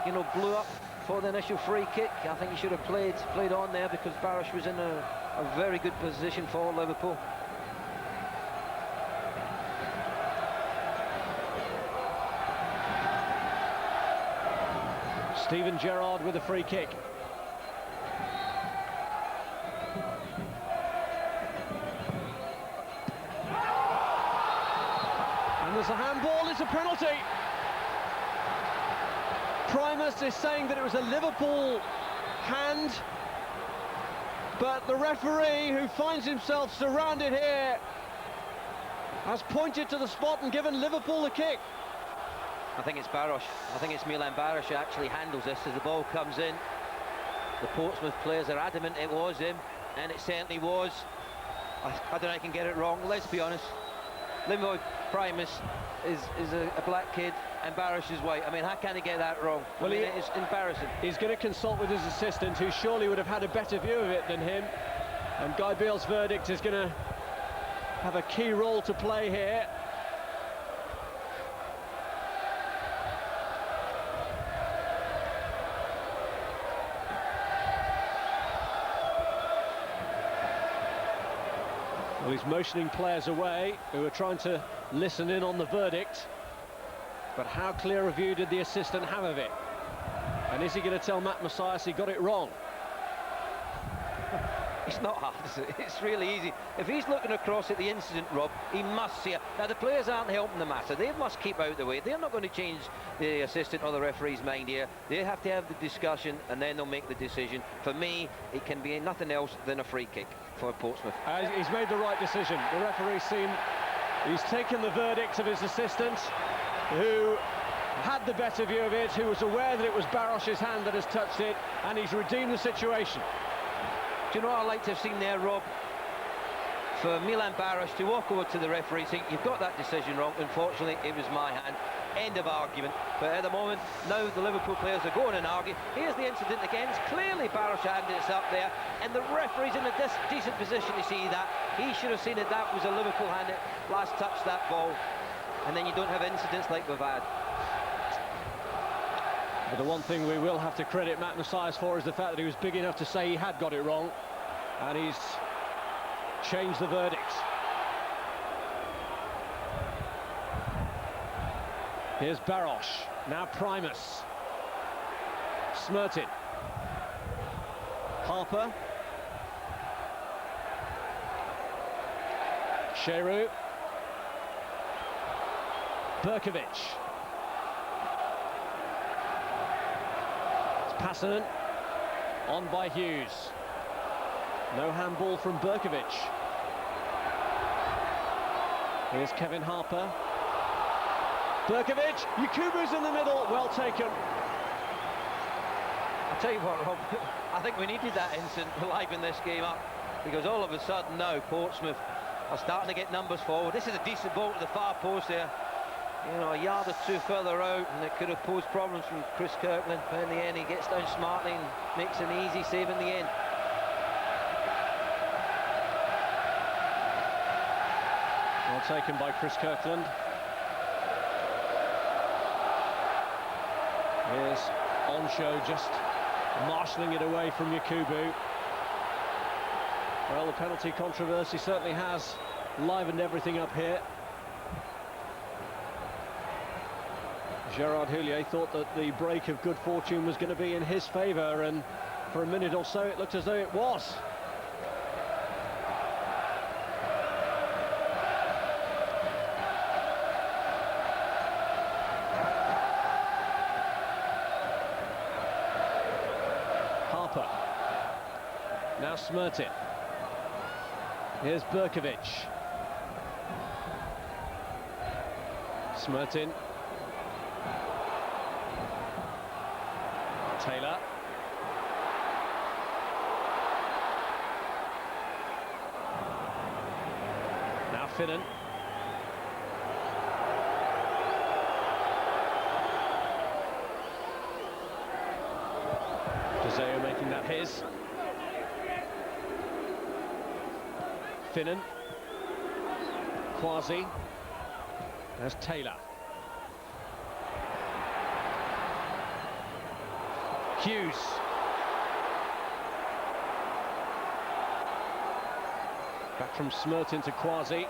[SPEAKER 2] you know, blew up for the initial free kick. I think he should have played on there, because Barosh was in a very good position for Liverpool.
[SPEAKER 1] Steven Gerrard with a free kick. And there's a handball, it's a penalty. Primus is saying that it was a Liverpool hand, but the referee, who finds himself surrounded here, has pointed to the spot and given Liverpool a kick.
[SPEAKER 2] I think it's Barosh. I think it's Milan Barosh who actually handles this as the ball comes in. The Portsmouth players are adamant it was him, and it certainly was. I don't know if I can get it wrong. Let's be honest. Liverpool Primus is a black kid, and Barosh is white. I mean, how can he get that wrong? Well, it is embarrassing.
[SPEAKER 1] He's going to consult with his assistant, who surely would have had a better view of it than him. And Guy Beale's verdict is going to have a key role to play here. Well, he's motioning players away who are trying to listen in on the verdict. But how clear a view did the assistant have of it? And is he going to tell Matt Macias he got it wrong?
[SPEAKER 2] It's not hard, is it? It's really easy. If he's looking across at the incident, Rob, he must see it. Now, the players aren't helping the matter. They must keep out of the way. They're not going to change the assistant or the referee's mind here. They have to have the discussion, and then they'll make the decision. For me, it can be nothing else than a free kick for Portsmouth.
[SPEAKER 1] He's made the right decision. The referee he's taken the verdict of his assistant, who had the better view of it, who was aware that it was Barosh's hand that has touched it, and he's redeemed the situation.
[SPEAKER 2] Do you know what I'd like to have seen there, Rob? For Milan Barosh to walk over to the referee saying, you've got that decision wrong, unfortunately it was my hand. End of argument. But at the moment, now the Liverpool players are going and arguing. Here's the incident again. It's clearly Barosh handed it up there, and the referee's in a decent position to see that. He should have seen it. That was a Liverpool hand that last touched that ball, and then you don't have incidents like we've had.
[SPEAKER 1] But the one thing we will have to credit Matt Macias for is the fact that he was big enough to say he had got it wrong, and he's changed the verdict. Here's Barosh, now Primus. Smirtin. Harper. Sheru. Berkovic. It's Passanen. On by Hughes. No handball from Berkovic. Here's Kevin Harper. Berkovic, Yakubu's in the middle, well taken.
[SPEAKER 2] I'll tell you what, Rob, I think we needed that incident to liven this game up, because all of a sudden now Portsmouth are starting to get numbers forward. This is a decent ball to the far post there, you know, a yard or two further out, and it could have posed problems from Chris Kirkland, but in the end he gets down smartly and makes an easy save in the end.
[SPEAKER 1] Well taken by Chris Kirkland. Here's Onsho just marshalling it away from Yakubu. Well, the penalty controversy certainly has livened everything up here. Gerard Houllier thought that the break of good fortune was going to be in his favour, and for a minute or so it looked as though it was. Harper. Now Smirtin. Here's Berkovic. Smirtin. Taylor. Now Finnan. Joseo making that his. Finnan. Quasi. There's Taylor. Hughes. Back from Smertin to Quasi.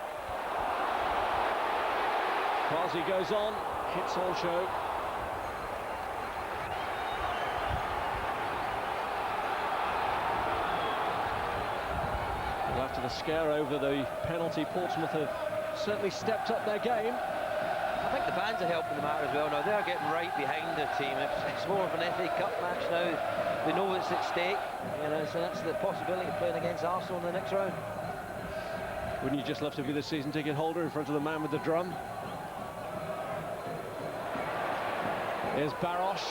[SPEAKER 1] Quasi goes on, hits Olsho. Well, after the scare over the penalty, Portsmouth have certainly stepped up their game.
[SPEAKER 2] I think the fans are helping them out as well now. They're getting right behind their team. It's more of an FA Cup match now. They know it's at stake, you know, so that's the possibility of playing against Arsenal in the next round.
[SPEAKER 1] Wouldn't you just love to be the season ticket holder in front of the man with the drum? Here's Barosh.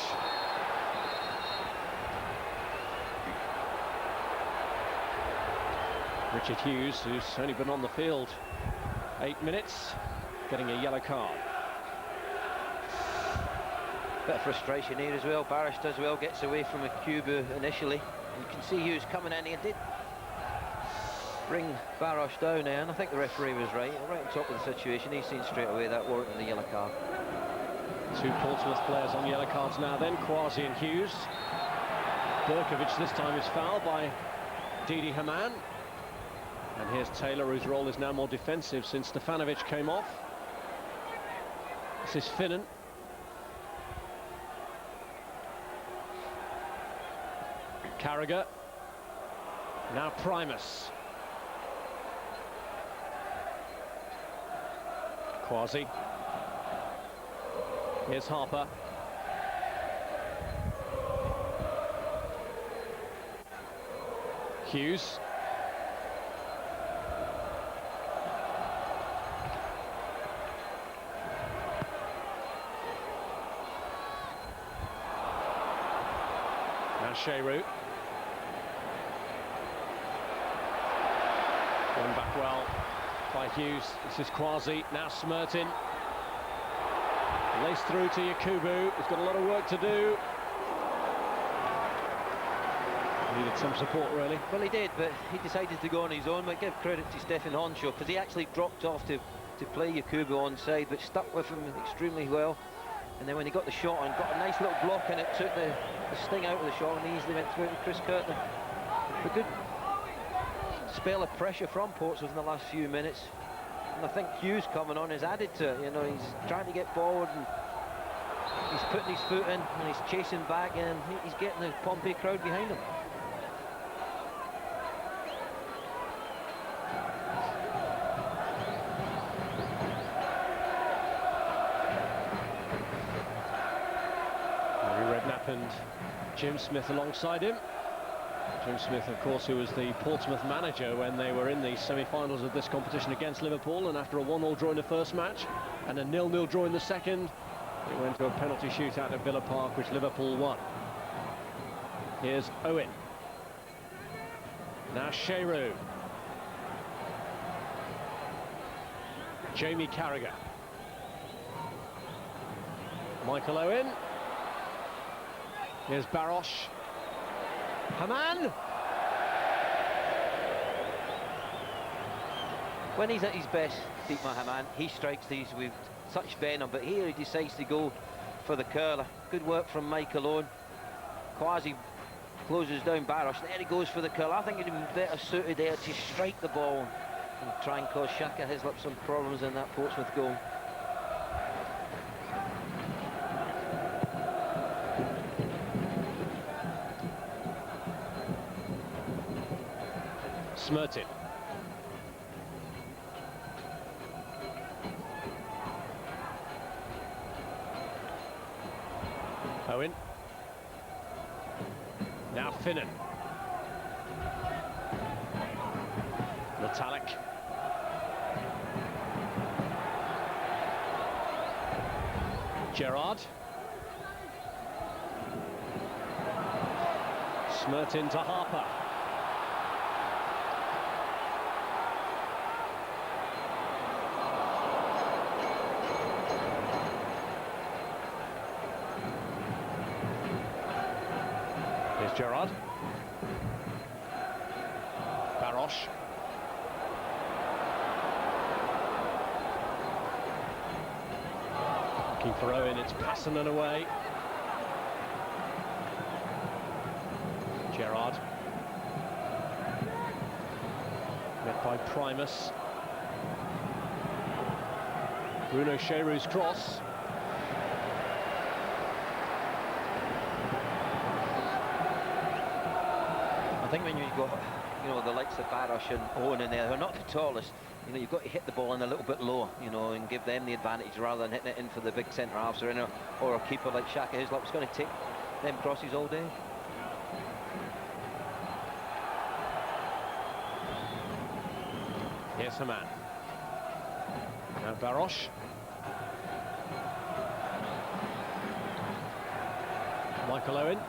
[SPEAKER 1] Richard Hughes, who's only been on the field 8 minutes, getting a yellow card.
[SPEAKER 2] Bit of frustration here as well. Barosh does well, gets away from a Kubu initially. You can see Hughes coming in. He did bring Barosh down there, and I think the referee was right on top of the situation. He's seen straight away that warranted the yellow card.
[SPEAKER 1] 2 Portsmouth players on yellow cards now then, Quasi and Hughes. Berkovic this time is fouled by Didi Hamann. And here's Taylor, whose role is now more defensive since Stefanovic came off. This is Finnan. Carragher. Now Primus. Quasi. Here's Harper. Hughes. Now Sheru. Going back well by Hughes. This is Quasi. Now Smertin. Laced through to Yakubu. He's got a lot of work to do. Needed some support, really.
[SPEAKER 2] Well, he did, but he decided to go on his own. But give credit to Stefan Honshaw, because he actually dropped off to play Yakubu onside, but stuck with him extremely well. And then when he got the shot and got a nice little block, and it took the sting out of the shot, and he easily went through it to Chris Kirtley. A good spell of pressure from Portsmouth in the last few minutes. And I think Hughes coming on has added to it. You know, he's trying to get forward, and he's putting his foot in, and he's chasing back, and he's getting the Pompey crowd behind him.
[SPEAKER 1] And Jim Smith alongside him. Jim Smith, of course, who was the Portsmouth manager when they were in the semi-finals of this competition against Liverpool, and after a 1-1 draw in the first match and a 0-0 draw in the second, it went to a penalty shootout at Villa Park, which Liverpool won. Here's Owen. Now Sheru. Jamie Carragher. Michael Owen. Here's Barosh. Hamann.
[SPEAKER 2] When he's at his best, Dietmar Hamann, he strikes these with such venom, but here he decides to go for the curler. Good work from Michael Owen. Quasi closes down Barosh. There he goes for the curler. I think he'd be better suited there to strike the ball and try and cause Xhaka Hislop some problems in that Portsmouth goal.
[SPEAKER 1] Smertin. Owen. Now Finnan. Metallic. Gerrard. Smirt into Harper. Here's Gerrard. Barosh. Looking for Owen, it's Passanen away. Gerrard. Met by Primus. Bruno Cherou's cross.
[SPEAKER 2] I think when you've got, you know, the likes of Barosh and Owen in there, they're not the tallest. You know, you've got to hit the ball in a little bit lower, you know, and give them the advantage rather than hitting it in for the big centre halves or a keeper like Shaka Hislop. It's going to take them crosses all day.
[SPEAKER 1] Here's a man. Now Barosh. Michael Owen.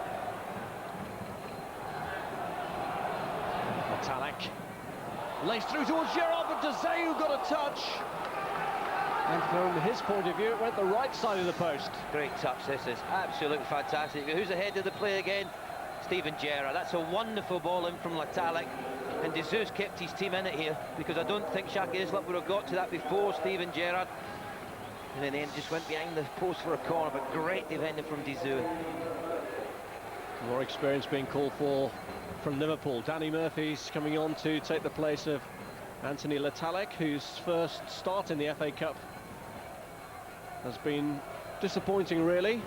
[SPEAKER 1] Talek laced through towards Gerrard, but Dzeu got a touch. And from his point of view, it went the right side of the post.
[SPEAKER 2] Great touch, this is absolutely fantastic. Who's ahead of the play again? Steven Gerrard. That's a wonderful ball in from Talek. And Dzeu's kept his team in it here, because I don't think Shaka Hislop would have got to that before Steven Gerrard. And in the end, just went behind the post for a corner, but great defending from Dzeu.
[SPEAKER 1] More experience being called for from Liverpool. Danny Murphy's coming on to take the place of Anthony Talek, whose first start in the FA Cup has been disappointing, really.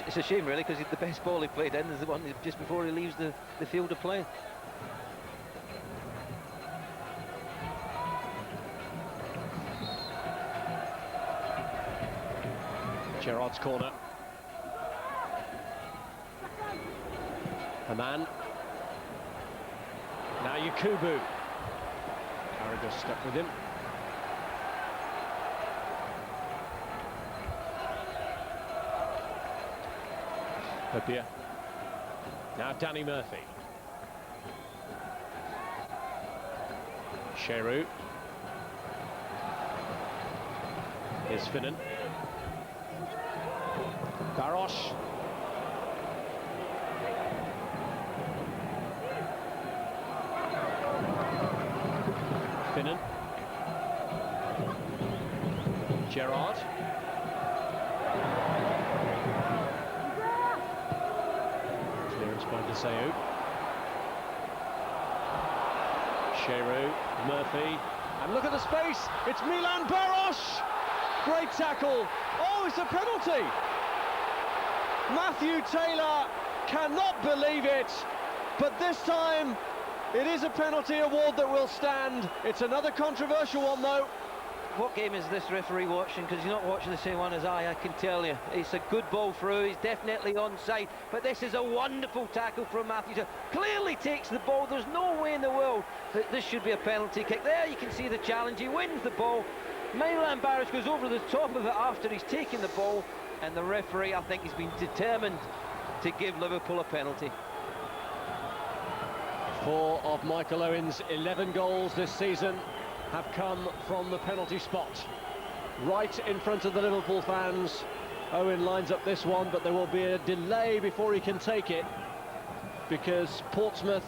[SPEAKER 2] It's a shame, really, because the best ball he played in is the one just before he leaves the field of play.
[SPEAKER 1] Gerrard's corner. A man. Now Yakubu. Carragher stuck with him. Hopia. Now Danny Murphy. Cheroux. Here's Finnan. Barosh. Finnan. Gerrard. Clearance by Dzeu. Cheroux, Murphy, and look at the space, it's Milan Barosh! Great tackle, oh, it's a penalty! Matthew Taylor cannot believe it, but this time it is a penalty award that will stand. It's another controversial one, though.
[SPEAKER 2] What game is this referee watching? Because he's not watching the same one as I can tell you. It's a good ball through, he's definitely onside, but this is a wonderful tackle from Matthew Taylor. Clearly takes the ball, there's no way in the world that this should be a penalty kick. There you can see the challenge, he wins the ball. Milan Barosh goes over the top of it after he's taken the ball, and the referee, I think, has been determined to give Liverpool a penalty.
[SPEAKER 1] 4 of Michael Owen's 11 goals this season have come from the penalty spot. Right in front of the Liverpool fans. Owen lines up this one, but there will be a delay before he can take it, because Portsmouth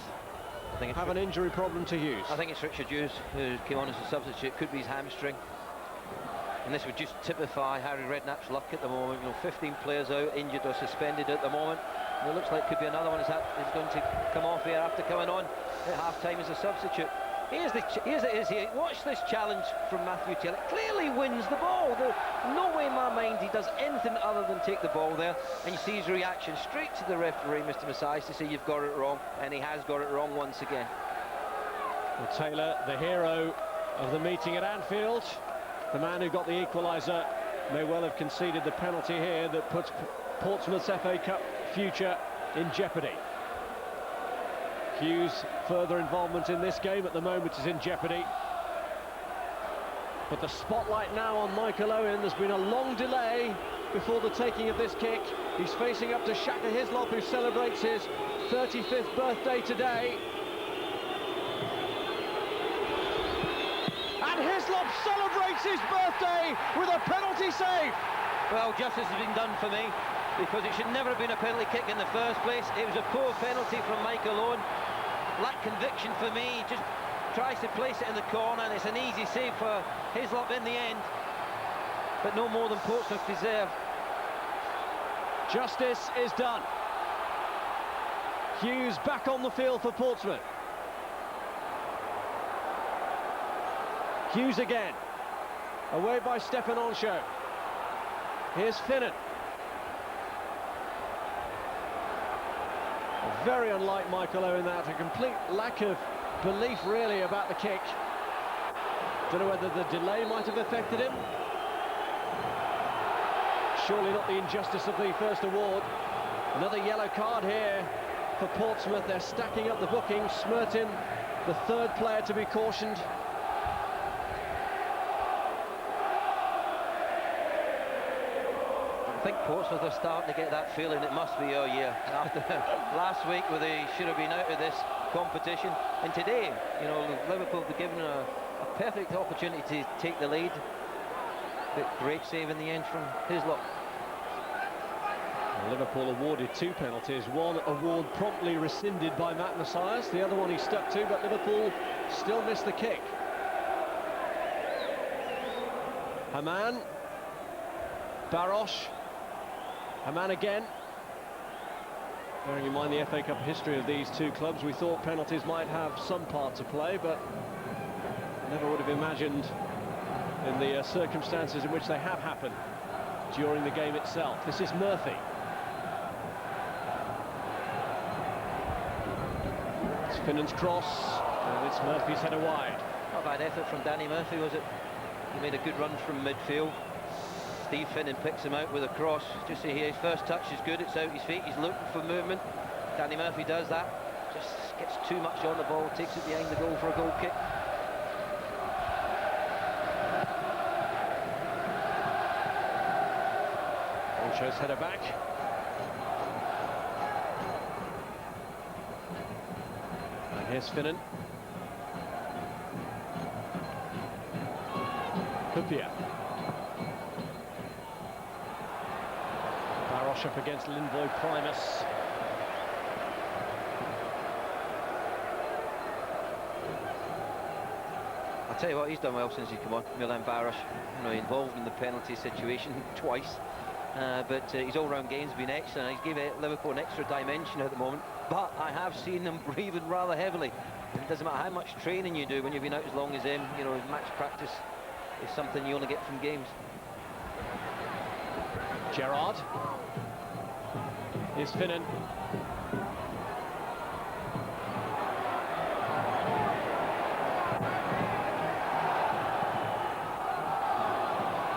[SPEAKER 1] have an injury problem to Hughes.
[SPEAKER 2] I think it's Richard Hughes who came on as a substitute, could be his hamstring. And this would just typify Harry Redknapp's luck at the moment. You know, 15 players out, injured or suspended at the moment. And it looks like it could be another one is going to come off here after coming on at half-time as a substitute. Here's it is here. Watch this challenge from Matthew Taylor. Clearly wins the ball. There's no way in my mind he does anything other than take the ball there. And you see his reaction straight to the referee, Mr. Masai, to say you've got it wrong. And he has got it wrong once again.
[SPEAKER 1] Well, Taylor, the hero of the meeting at Anfield, the man who got the equaliser, may well have conceded the penalty here that puts Portsmouth's FA Cup future in jeopardy. Hughes' further involvement in this game at the moment is in jeopardy. But the spotlight now on Michael Owen. There's been a long delay before the taking of this kick. He's facing up to Shaka Hislop, who celebrates his 35th birthday today. And Hislop celebrates his birthday with a penalty save.
[SPEAKER 2] Well, justice has been done for me, because it should never have been a penalty kick in the first place. It was a poor penalty from Michael Owen. Lack conviction for me. Just tries to place it in the corner, and it's an easy save for Hislop in the end. But no more than Portsmouth deserve.
[SPEAKER 1] Justice is done. Hughes back on the field for Portsmouth. Hughes again. Away by Stefan Onsho. Here's Finnan. Very unlike Michael Owen, that. A complete lack of belief, really, about the kick. Don't know whether the delay might have affected him. Surely not the injustice of the first award. Another yellow card here for Portsmouth. They're stacking up the bookings. Smertin, the third player to be cautioned.
[SPEAKER 2] I think Portsmouth are starting to get that feeling. It must be our year. After last week, where they should have been out of this competition, and today, you know, Liverpool were given a perfect opportunity to take the lead. But great save in the end from Hislop.
[SPEAKER 1] Liverpool awarded 2 penalties. One award promptly rescinded by Matt Messias. The other one he stuck to, but Liverpool still missed the kick. Haman, Barosh. Haman again. Bearing in mind the FA Cup history of these two clubs, we thought penalties might have some part to play, but never would have imagined in the circumstances in which they have happened during the game itself. This is Murphy. It's Finnan's cross, and it's Murphy's header wide.
[SPEAKER 2] Not a bad effort from Danny Murphy, was it? He made a good run from midfield. Steve Finnan picks him out with a cross. Just see here, his first touch is good, it's out his feet, he's looking for movement. Danny Murphy does that, just gets too much on the ball, takes it behind the goal for a goal kick.
[SPEAKER 1] Onsho's header back. And here's Finnan. Hupia. Barosh up against Linvoy Primus.
[SPEAKER 2] I'll tell you what, he's done well since he's come on, Milan Barosh. You know, involved in the penalty situation twice, but his all-round game's been excellent. He's given Liverpool an extra dimension at the moment, but I have seen him breathing rather heavily. It doesn't matter how much training you do when you've been out as long as him. You know, match practice is something you only get from games.
[SPEAKER 1] Gerrard. Here's Finnan.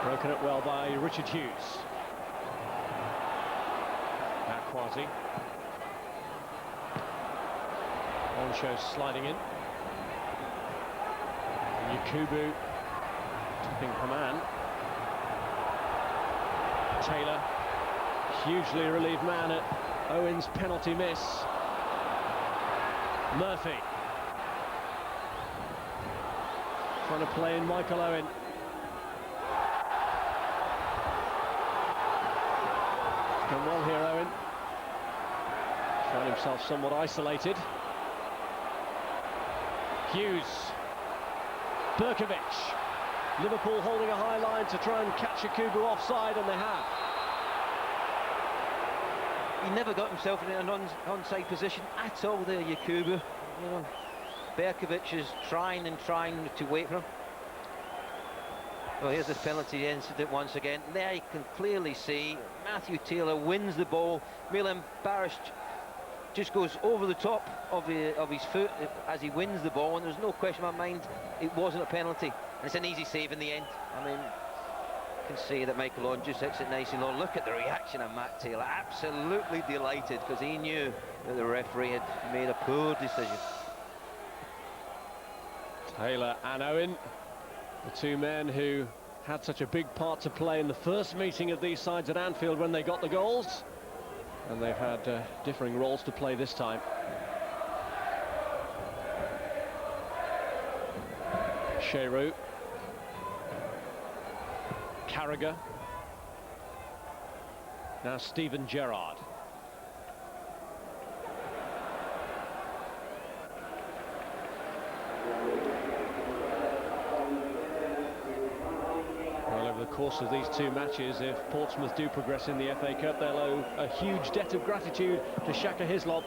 [SPEAKER 1] Broken up well by Richard Hughes. Now Kwasi. Onsho's sliding in. Yakubu tipping Haman. Taylor, hugely relieved man at Owen's penalty miss. Murphy trying to play in Michael Owen. Done well here, Owen. Found himself somewhat isolated. Hughes. Berkovic. Liverpool holding a high line to try and catch Yakubu offside, and they have.
[SPEAKER 2] He never got himself in an onside position at all there, Yakubu. You know, Berkovic is trying to wait for him. Well, here's this penalty incident once again. There you can clearly see Matthew Taylor wins the ball. Milan Barosh just goes over the top of his foot as he wins the ball, and there's no question in my mind it wasn't a penalty. And it's an easy save in the end. I mean, you can see that Michael Owen just hits it nicely low. Look at the reaction of Matt Taylor, absolutely delighted, because he knew that the referee had made a poor decision.
[SPEAKER 1] Taylor and Owen, the two men who had such a big part to play in the first meeting of these sides at Anfield when they got the goals. And they've had differing roles to play this time. Sheru, Carragher, now Steven Gerrard. Well, over the course of these two matches, if Portsmouth do progress in the FA Cup, they'll owe a huge debt of gratitude to Shaka Hislop.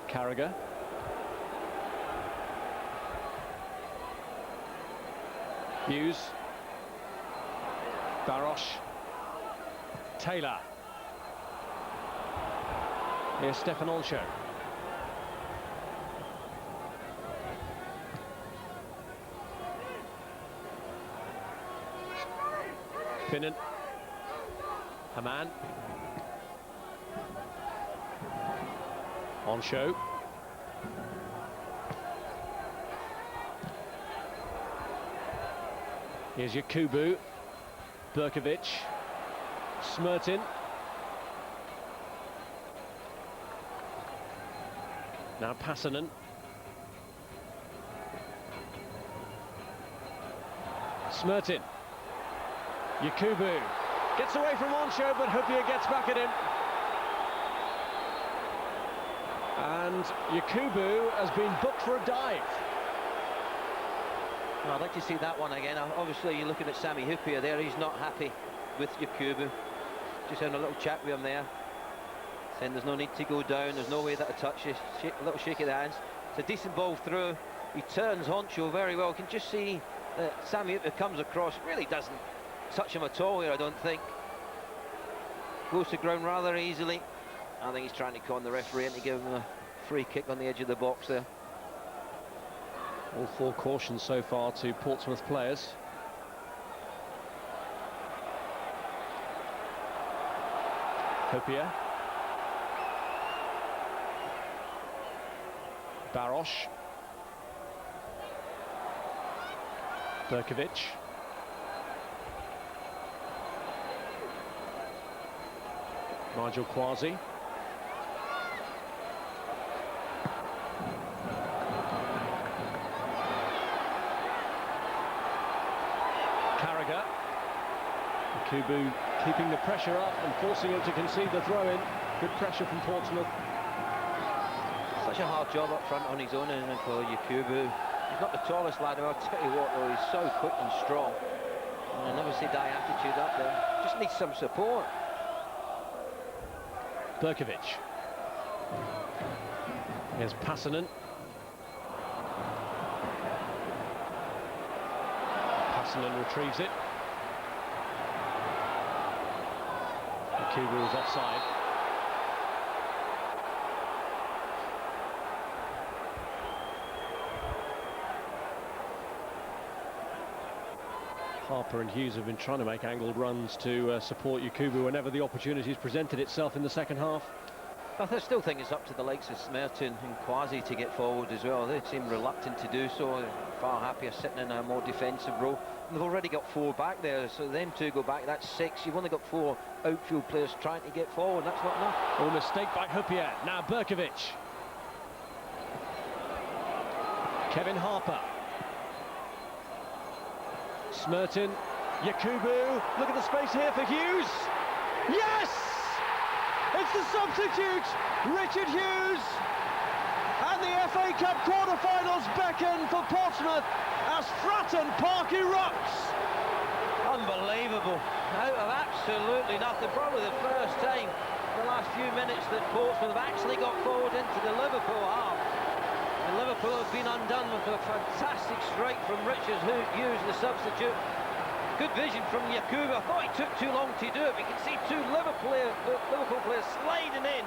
[SPEAKER 1] Carragher. Hughes. Barosh. Taylor. Here's Stefan Olsho. Finnan. Haman. Olsho. Here's Yakubu, Berkovic, Smertin. Now Passanen. Smertin. Yakubu gets away from Onsho, but Huppier gets back at him. And Yakubu has been booked for a dive.
[SPEAKER 2] Well, I'd like to see that one again. Obviously, you're looking at Sammy Huppier there. He's not happy with Yakubu. Just having a little chat with him there, saying there's no need to go down. There's no way that a touch is a little shake of the hands. It's a decent ball through. He turns Honcho very well. You can just see that Sammy Huppier comes across. Really doesn't touch him at all here, I don't think. Goes to ground rather easily. I think he's trying to con the referee and to give him a free kick on the edge of the box there.
[SPEAKER 1] All four cautions so far to Portsmouth players. Huppier. Barosh. Berkovic. Nigel Quasi. Carragher. Yakubu keeping the pressure up and forcing him to concede the throw-in. Good pressure from Portsmouth.
[SPEAKER 2] Such a hard job up front on his own, isn't it, for Yakubu? He's not the tallest lad, I'll tell you what, though, he's so quick and strong. And I never see die attitude up there. Just needs some support.
[SPEAKER 1] Berkovic. Here's Passanen. Passanen retrieves it. Yakubu is offside. Harper and Hughes have been trying to make angled runs to support Yakubu whenever the opportunities presented itself in the second half.
[SPEAKER 2] I still think it's up to the likes of Smerton and Quasi to get forward as well. They seem reluctant to do so. They're far happier sitting in a more defensive role. And they've already got 4 back there, so them 2 go back, that's 6. You've only got 4 outfield players trying to get forward. That's not enough.
[SPEAKER 1] Oh, mistake by Huppier. Now Berkovic. Kevin Harper. Smertin, Yakubu, look at the space here for Hughes. Yes! It's the substitute, Richard Hughes. And the FA Cup quarter-finals beckon for Portsmouth as Fratton Park erupts.
[SPEAKER 2] Unbelievable. Out of absolutely nothing. Probably the first time in the last few minutes that Portsmouth have actually got forward into the Liverpool half. And Liverpool have been undone with a fantastic strike from Richard Hughes, the substitute. Good vision from Yakubu. I thought he took too long to do it. We can see 2 Liverpool players sliding in.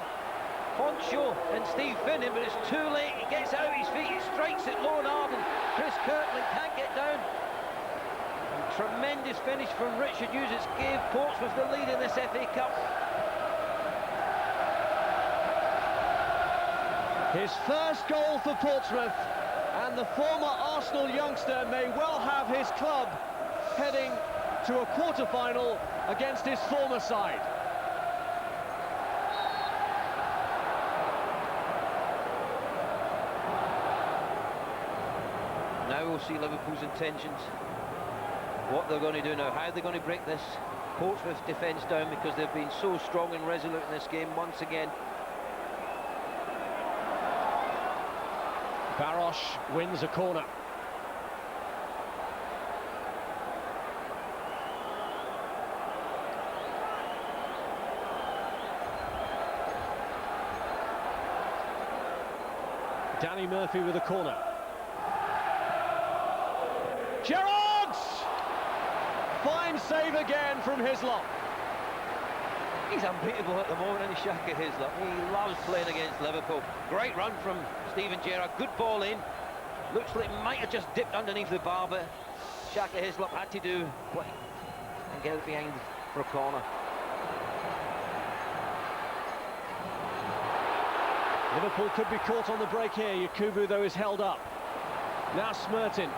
[SPEAKER 2] Honcho and Steve Finnan, but it's too late. He gets out his feet, he strikes it low and hard, and Chris Kirkland can't get down. And tremendous finish from Richard Hughes. It's gave Portsmouth the lead in this FA Cup.
[SPEAKER 1] His first goal for Portsmouth, and the former Arsenal youngster may well have his club heading to a quarter-final against his former side.
[SPEAKER 2] Now we'll see Liverpool's intentions, what they're going to do now, how they're going to break this Portsmouth defence down, because they've been so strong and resolute in this game once again.
[SPEAKER 1] Barosh wins a corner. Danny Murphy with a corner. Gerrard! Fine save again from Hislop.
[SPEAKER 2] He's unbeatable at the moment, and Shaka Hislop. He loves playing against Liverpool. Great run from Steven Gerrard. Good ball in. Looks like it might have just dipped underneath the bar, but Shaka Hislop had to do what and get it behind for a corner.
[SPEAKER 1] Liverpool could be caught on the break here. Yakubu, though, is held up. Now Smertin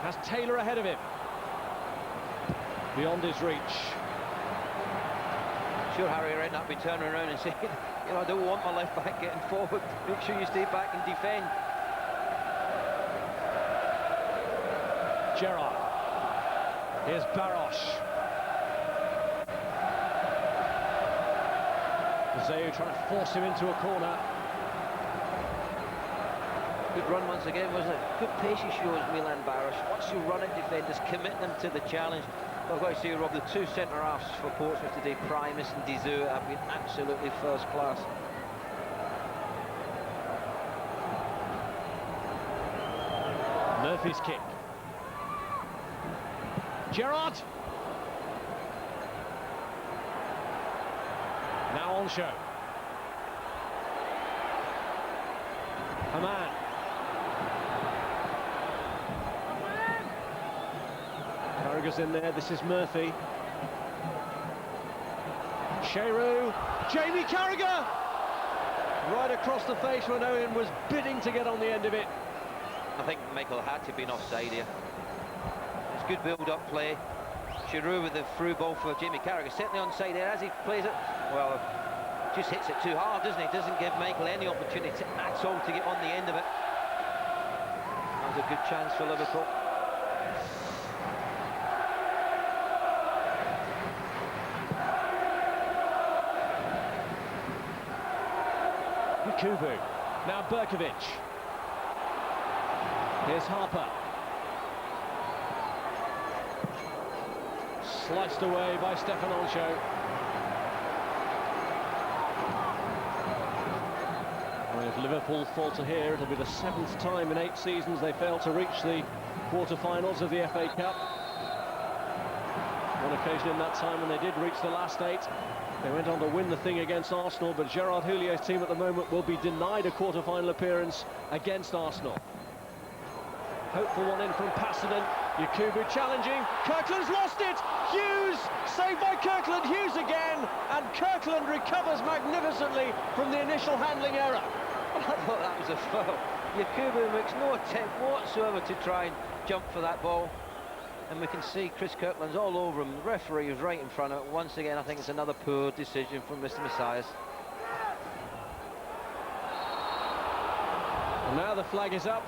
[SPEAKER 1] has Taylor ahead of him. Beyond his reach.
[SPEAKER 2] Sure, Harry Redknapp will be turning around and saying, you know, I don't want my left back getting forward. Make sure you stay back and defend.
[SPEAKER 1] Gerrard. Here's Barosh. Zeu trying to force him into a corner.
[SPEAKER 2] Good run once again, wasn't it? Good pace he shows, Milan Barosh. Once you run at defenders, commit them to the challenge. I've got to say, Rob, the two centre-halves for Portsmouth today, Primus and Dizou, have been absolutely first class.
[SPEAKER 1] Murphy's kick. Gerrard. Now on show. Haman. Carragher's in there. This is Murphy. Shearer. Jamie Carragher! Right across the face when Owen was bidding to get on the end of it.
[SPEAKER 2] I think Michael had to have been offside here. It's good build-up play. Giroud with the through ball for Jamie Carragher, certainly onside there as he plays it. Well, just hits it too hard, doesn't he? Doesn't give Michael any opportunity at all to get on the end of it. That was a good chance for Liverpool.
[SPEAKER 1] Yakubu. Now Berkovic. Here's Harper. Sliced away by Stefan Olsho. Well, if Liverpool falter here, it'll be the 7th time in 8 seasons they failed to reach the quarter-finals of the FA Cup. One occasion in that time when they did reach the last 8. They went on to win the thing against Arsenal, but Gerard Houlliers' team at the moment will be denied a quarter-final appearance against Arsenal. Hopeful one in from Pasadena. Yakubu challenging. Kirkland's lost it. Hughes saved by Kirkland. Hughes again, and Kirkland recovers magnificently from the initial handling error.
[SPEAKER 2] I thought that was a foul. Yakubu makes no attempt whatsoever to try and jump for that ball. And we can see Chris Kirkland's all over him. The referee is right in front of it. Once again, I think it's another poor decision from Mr. Messias.
[SPEAKER 1] And now the flag is up.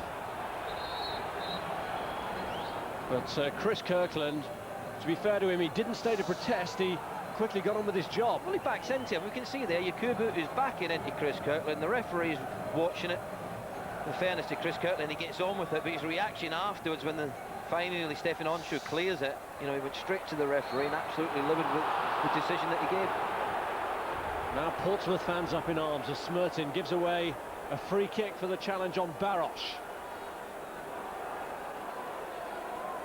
[SPEAKER 1] But Chris Kirkland, to be fair to him, he didn't stay to protest. He quickly got on with his job.
[SPEAKER 2] Well, he backs into him. We can see there, Yakubu is backing into Chris Kirkland. The referee is watching it. In fairness to Chris Kirkland, he gets on with it, but his reaction afterwards when finally Stefan Onshu clears it, you know, he went straight to the referee and absolutely livid with the decision that he gave.
[SPEAKER 1] Now Portsmouth fans up in arms as Smertin gives away a free kick for the challenge on Barosh.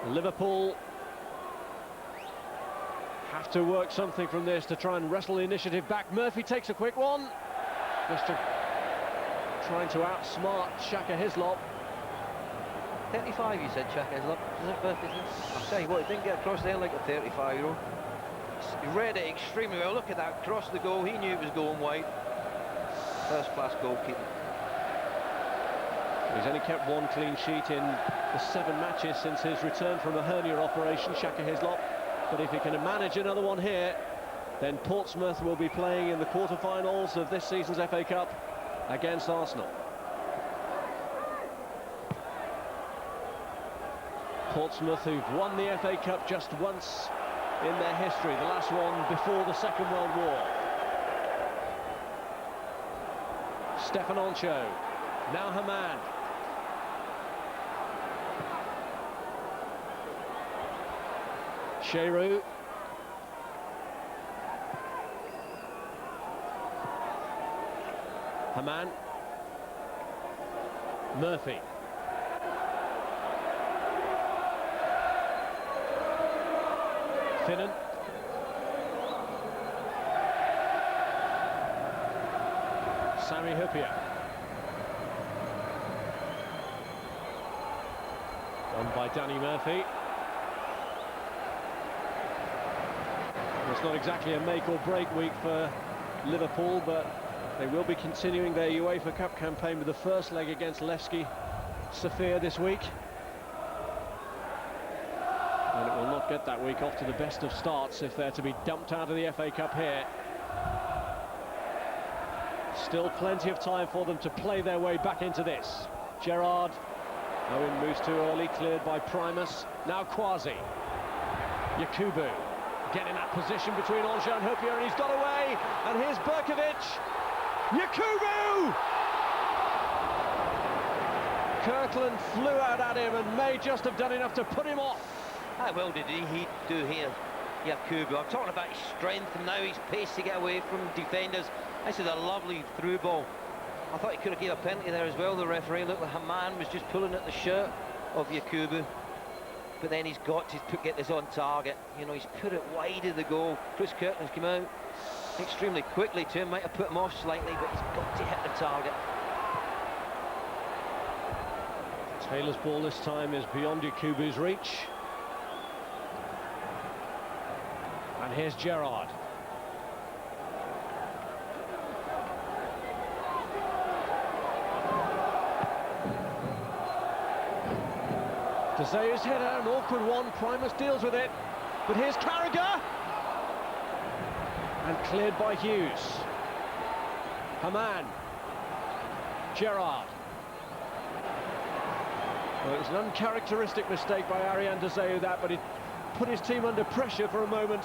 [SPEAKER 1] Liverpool have to work something from this to try and wrestle the initiative back. Murphy takes a quick one. Just trying to outsmart Shaka Hislop.
[SPEAKER 2] 35, you said, Shaka Hislop. Is it Murphy? I'll tell you what, he didn't get across there like a 35-year-old. He read it extremely well. Look at that, cross the goal. He knew it was going wide. First-class goalkeeper.
[SPEAKER 1] He's only kept 1 clean sheet in the 7 matches since his return from a hernia operation, Shaka Hislop. But if he can manage another one here, then Portsmouth will be playing in the quarter-finals of this season's FA Cup against Arsenal. Portsmouth, who've won the FA Cup just once in their history, the last one before the Second World War. Stefan Oncho, now Haman. Sheru. Haman. Murphy. Finnan. Sami Hyypiä. Won by Danny Murphy. It's not exactly a make or break week for Liverpool, but they will be continuing their UEFA Cup campaign with the first leg against Levski Sofia this week. And it will not get that week off to the best of starts if they're to be dumped out of the FA Cup here. Still plenty of time for them to play their way back into this. Gerrard. Owen moves too early, cleared by Primus. Now Kwasi. Yakubu. Getting that position between Onjo and Hyypiä, and he's got away. And here's Berkovic. Yakubu! Kirkland flew out at him and may just have done enough to put him off.
[SPEAKER 2] How well did he do here, Yakubu? I'm talking about his strength and now his pace to get away from defenders. This is a lovely through ball. I thought he could have given a penalty there as well, the referee. Look, Haman was just pulling at the shirt of Yakubu. But then he's got to get this on target. You know, he's put it wide of the goal. Chris Kirkland's come out extremely quickly to him. Might have put him off slightly, but he's got to hit the target.
[SPEAKER 1] Taylor's ball this time is beyond Yakubu's reach. And here's Gerrard. Desailly's header, an awkward one. Primus deals with it. But here's Carragher. And cleared by Hughes. Haman. Gerrard. Well, it was an uncharacteristic mistake by Ariane Desailly, that, but he put his team under pressure for a moment.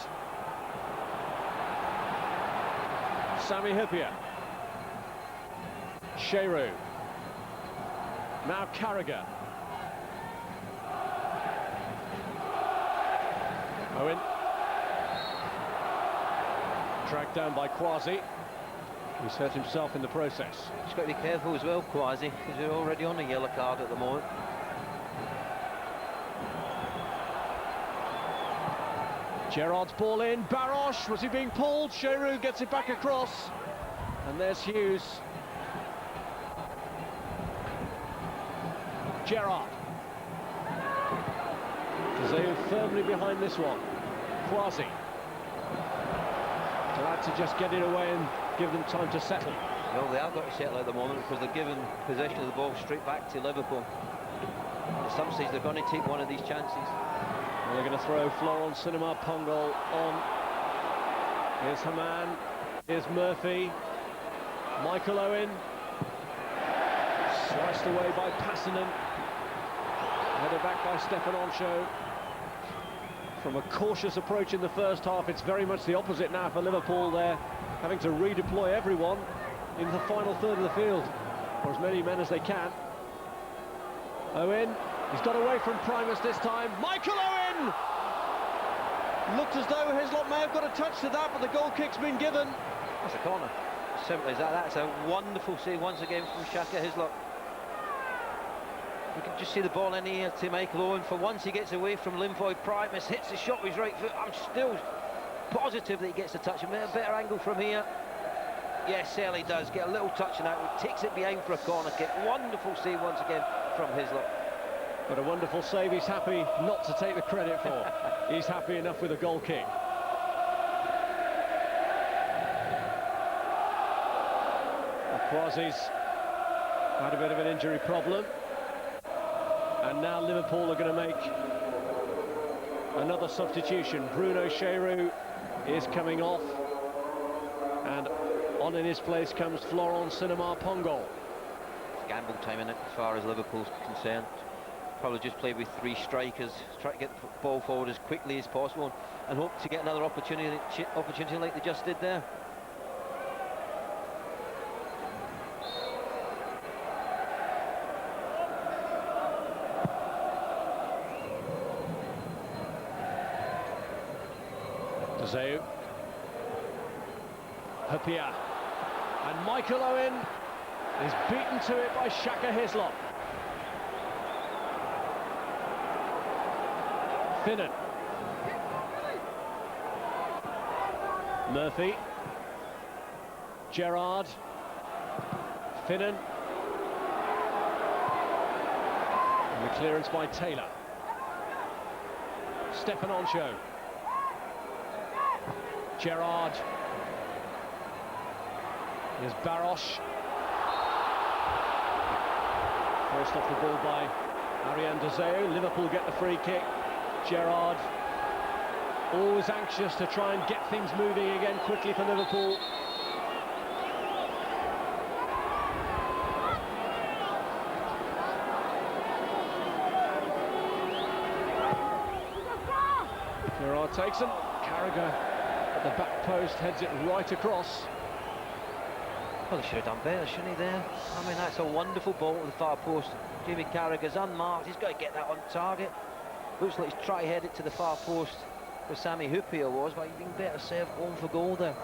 [SPEAKER 1] Sami Hyypiä. Sheru. Now Carragher. Owen. Dragged down by Kwasi. He's hurt himself in the process.
[SPEAKER 2] He's got to be careful as well, Kwasi, because they're already on a yellow card at the moment.
[SPEAKER 1] Gerrard's ball in. Barosh, was he being pulled? Sheru gets it back across. And there's Hughes. Gerrard. Desailly firmly behind this one. Kwasi. Glad to just get it away and give them time to settle.
[SPEAKER 2] Well, they have got to settle at the moment because they're giving possession of the ball straight back to Liverpool. At some stage, they're going to take one of these chances.
[SPEAKER 1] Well, they're going to throw Florent Cinema Pongal on. Here's Haman. Here's Murphy. Michael Owen. Sliced away by Passanen. Headed back by Stefan Oncho. From a cautious approach in the first half, it's very much the opposite now for Liverpool. They're having to redeploy everyone in the final third of the field, or as many men as they can. Owen, he's got away from Primus this time. Michael Owen! Looked as though Hislop may have got a touch to that, but the goal kick's been given.
[SPEAKER 2] That's a corner. As simple as that. That's a wonderful save once again from Shaka Hislop. You can just see the ball in here to Michael Owen. For once he gets away from Linfoy. Primus hits the shot with his right foot. I'm still positive that he gets a touch. A better angle from here. Yes, certainly does. Get a little touch on that. Takes it behind for a corner kick. Wonderful save once again from Hislop.
[SPEAKER 1] But a wonderful save he's happy not to take the credit for. He's happy enough with a goal kick. Kwasi's had a bit of an injury problem. And now Liverpool are going to make another substitution. Bruno Cheroux is coming off, and on in his place comes Florent Sinama-Pongol.
[SPEAKER 2] Gamble time in it as far as Liverpool's concerned. Probably just play with 3 strikers, try to get the ball forward as quickly as possible, and hope to get another opportunity like they just did there.
[SPEAKER 1] Zeu, Hapia, and Michael Owen is beaten to it by Shaka Hislop. Finnan, Murphy, Gerrard, Finnan, and the clearance by Taylor. Stefan Oncho, Gerrard, here's Barosh, forced off the ball by Ariane Dezeu. Liverpool get the free kick. Gerrard, always anxious to try and get things moving again quickly for Liverpool. Gerrard takes him. Carragher at the back post heads it right across.
[SPEAKER 2] Well, he should have done better, shouldn't he, there? I mean, that's a wonderful ball to the far post. Jamie Carragher's unmarked. He's got to get that on target. Looks like he's try-headed it to the far post where Sami Hyypiä was, but he'd been better served going for goal there.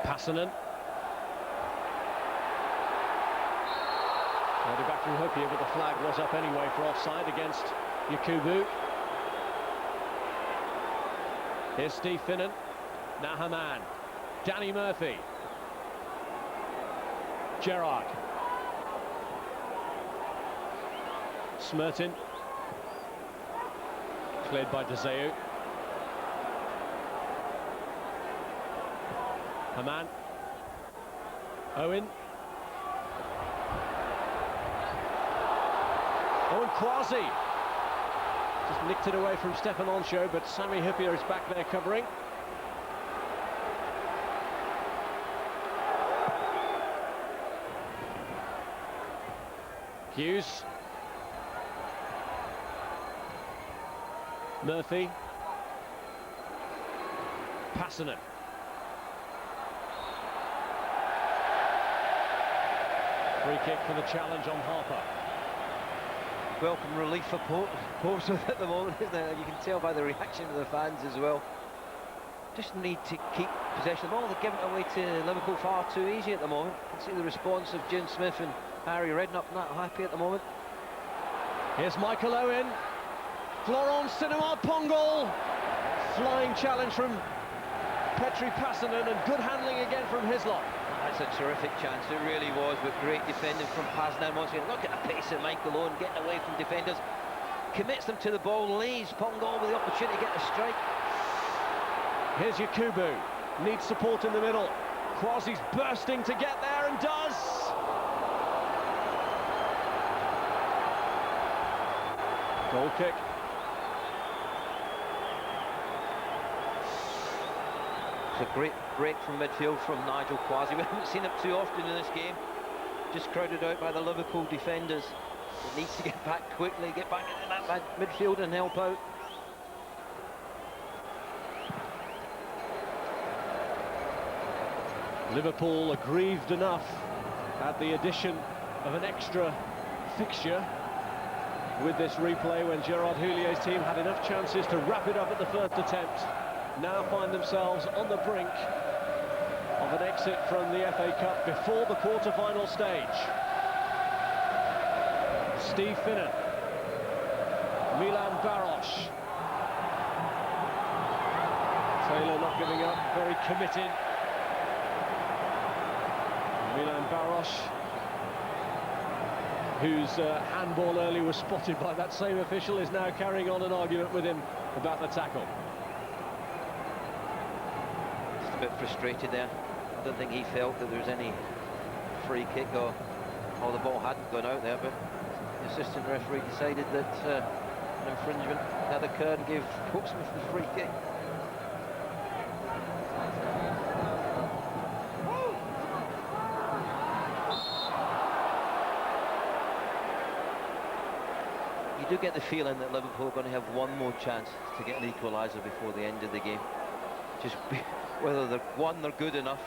[SPEAKER 1] Passanen. Back from Hyypiä, but the flag was up anyway for offside against Yakubu. Here's Steve Finnan. Now Haman. Danny Murphy. Gerrard. Smertin. Cleared by Dezeu. Haman. Owen. Owen Quasi just nicked it away from Stefan Oncho, but Sami Hyypiä is back there covering. Hughes, Murphy, Passanen. Free kick for the challenge on Harper.
[SPEAKER 2] Welcome relief for Portsmouth at the moment, isn't it? You can tell by the reaction of the fans as well. Just need to keep possession of the ball. They're giving it away to Liverpool far too easy at the moment. You can see the response of Jim Smith and Harry Redknapp not happy at the moment.
[SPEAKER 1] Here's Michael Owen. Florent Sinama-Pongol. Flying challenge from Petri Passanen, and good handling again from Hislop.
[SPEAKER 2] That's a terrific chance, it really was, with great defending from Passanen. Once again, look at the pace of Michael Owen, getting away from defenders, commits them to the ball, leaves Pongol with the opportunity to get a strike.
[SPEAKER 1] Here's Yakubu, needs support in the middle. Quasi's bursting to get there and does. Goal kick.
[SPEAKER 2] It's a great break from midfield from Nigel Quasi. We haven't seen it too often in this game. Just crowded out by the Liverpool defenders. It needs to get back quickly, get back into that midfield and help out.
[SPEAKER 1] Liverpool aggrieved enough at the addition of an extra fixture with this replay when Gerard Houlliér's team had enough chances to wrap it up at the first attempt. Now find themselves on the brink of an exit from the FA Cup before the quarter-final stage. Steve Finnan, Milan Barosh. Taylor not giving up, very committed. Milan Baros, whose handball early was spotted by that same official, is now carrying on an argument with him about the tackle.
[SPEAKER 2] Just a bit frustrated there. I don't think he felt that there was any free kick or the ball hadn't gone out there, but the assistant referee decided that an infringement had occurred and gave Portsmouth the free kick. You do get the feeling that Liverpool are going to have one more chance to get an equaliser before the end of the game. Just whether they're good enough,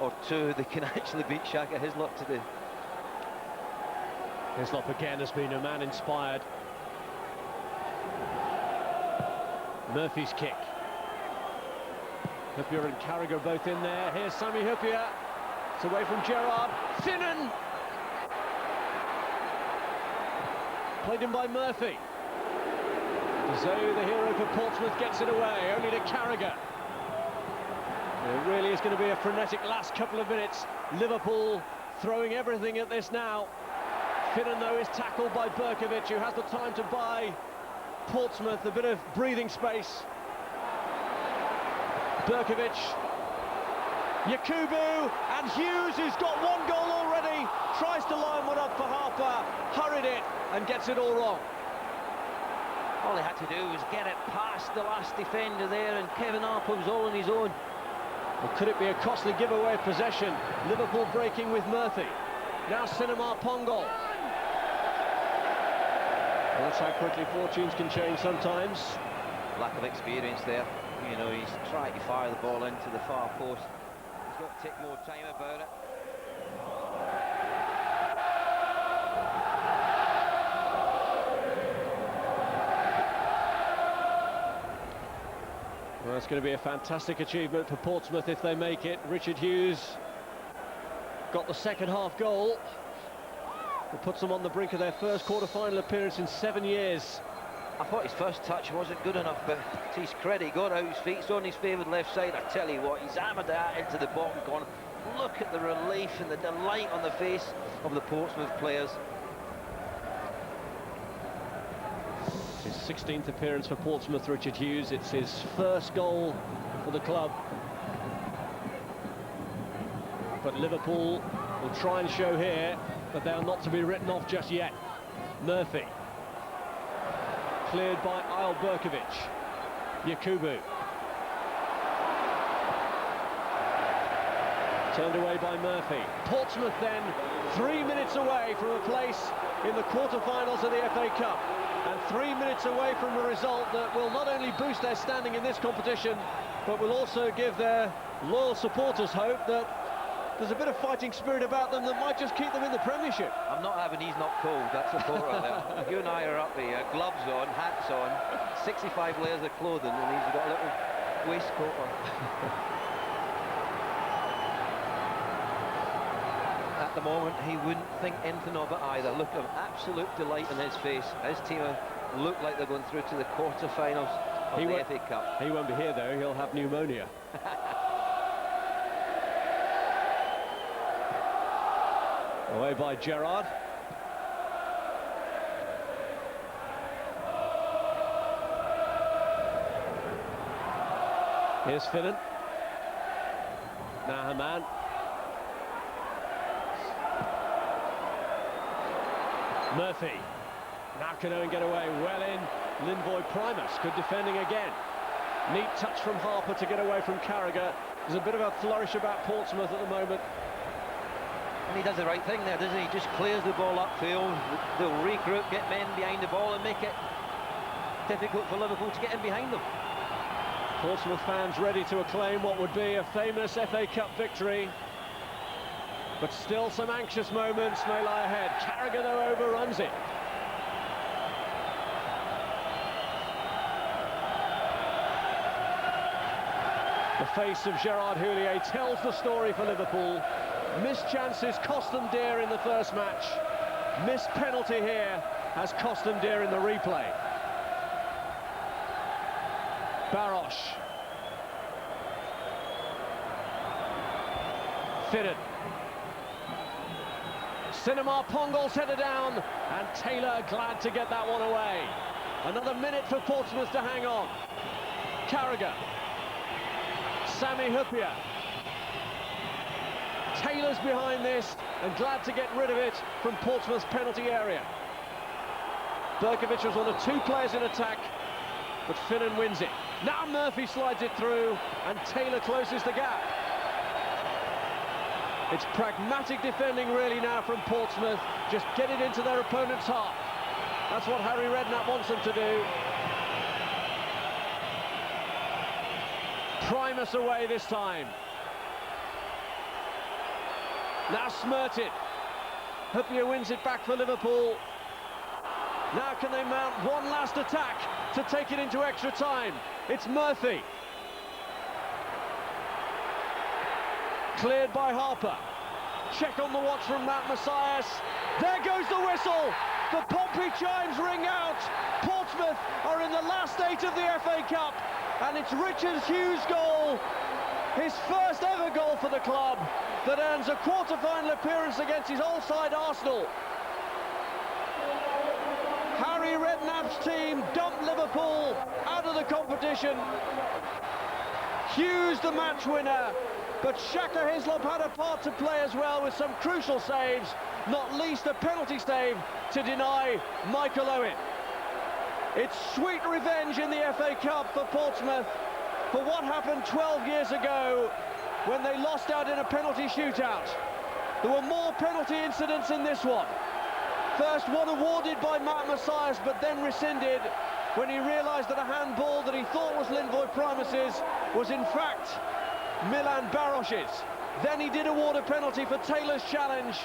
[SPEAKER 2] or two, they can actually beat Shaka Hislop today.
[SPEAKER 1] Hislop again has been a man inspired. Murphy's kick. Huppier and Carragher both in there. Here's Sami Huppier. It's away from Gerrard. Finnan! Played in by Murphy. Dezoe, the hero for Portsmouth, gets it away, only to Carragher. It really is going to be a frenetic last couple of minutes. Liverpool throwing everything at this now. Finnan, though, is tackled by Berkovic, who has the time to buy Portsmouth a bit of breathing space. Berkovic, Yakubu, and Hughes, who's got one goal already, tries to line one up for Harper, hurried it, and gets it all wrong.
[SPEAKER 2] All he had to do was get it past the last defender there, and Kevin Harper was all on his own.
[SPEAKER 1] Well, could it be a costly giveaway of possession? Liverpool breaking with Murphy. Now Sinamar Pongol. That's how quickly fortunes can change sometimes.
[SPEAKER 2] Lack of experience there. You know, he's trying to fire the ball into the far post. He's got to take more time about it.
[SPEAKER 1] Well, it's going to be a fantastic achievement for Portsmouth if they make it. Richard Hughes got the second half goal. It puts them on the brink of their first quarter-final appearance in 7 years.
[SPEAKER 2] I thought his first touch wasn't good enough, but to his credit, he got out his feet. It's on his favoured left side. I tell you what, he's hammered that into the bottom corner. Look at the relief and the delight on the face of the Portsmouth players.
[SPEAKER 1] His 16th appearance for Portsmouth, Richard Hughes. It's his first goal for the club. But Liverpool will try and show here that they are not to be written off just yet. Murphy. Cleared by Ayl Berkovic. Yakubu. Turned away by Murphy. Portsmouth then 3 minutes away from a place in the quarter-finals of the FA Cup. And 3 minutes away from a result that will not only boost their standing in this competition, but will also give their loyal supporters hope that there's a bit of fighting spirit about them that might just keep them in the Premiership.
[SPEAKER 2] I'm not having he's not cold, that's a photo there. You and I are up here, gloves on, hats on, 65 layers of clothing, and he's got a little waistcoat on. At the moment, he wouldn't think anything of it either. Look at absolute delight in his face. His team look like they're going through to the quarter-finals of the FA Cup.
[SPEAKER 1] He won't be here, though. He'll have pneumonia. Away by Gerrard. Here's Finnan. Now Haman. Murphy. Now can Owen get away? Well in. Linvoy Primus, good defending again. Neat touch from Harper to get away from Carragher. There's a bit of a flourish about Portsmouth at the moment.
[SPEAKER 2] And he does the right thing there, doesn't he? He just clears the ball upfield. They'll regroup, get men behind the ball and make it difficult for Liverpool to get in behind them.
[SPEAKER 1] Portsmouth fans ready to acclaim what would be a famous FA Cup victory. But still some anxious moments may lie ahead. Carragher, though, overruns it. The face of Gerard Houllier tells the story for Liverpool. Missed chances cost them dear in the first match. Missed penalty here has cost them dear in the replay. Baros. Finnan. Cinema Pongo's header down, and Taylor glad to get that one away. Another minute for Portsmouth to hang on. Carragher. Sami Hyypiä. Taylor's behind this and glad to get rid of it from Portsmouth's penalty area. Berkovic was one of two players in attack, but Finnan wins it. Now Murphy slides it through and Taylor closes the gap. It's pragmatic defending really now from Portsmouth. Just get it into their opponent's half. That's what Harry Redknapp wants them to do. Primus away this time. Now Smertin. Hyypiä wins it back for Liverpool. Now can they mount one last attack to take it into extra time? It's Murphy. Cleared by Harper. Check on the watch from Matt Messias. There goes the whistle. The Pompey chimes ring out. Portsmouth are in the last 8 of the FA Cup, and it's Richard Hughes' goal, his first ever goal for the club, that earns a quarter-final appearance against his old side Arsenal. Harry Redknapp's team dumped Liverpool out of the competition. Hughes the match winner, but Shaka Hislop had a part to play as well with some crucial saves, not least a penalty save to deny Michael Owen. It's sweet revenge in the FA Cup for Portsmouth for what happened 12 years ago when they lost out in a penalty shootout. There were more penalty incidents in this one. First one awarded by Matt Messias, but then rescinded when he realised that a handball that he thought was Lindvoy Primus's was in fact Milan Baros's. Then he did award a penalty for Taylor's challenge.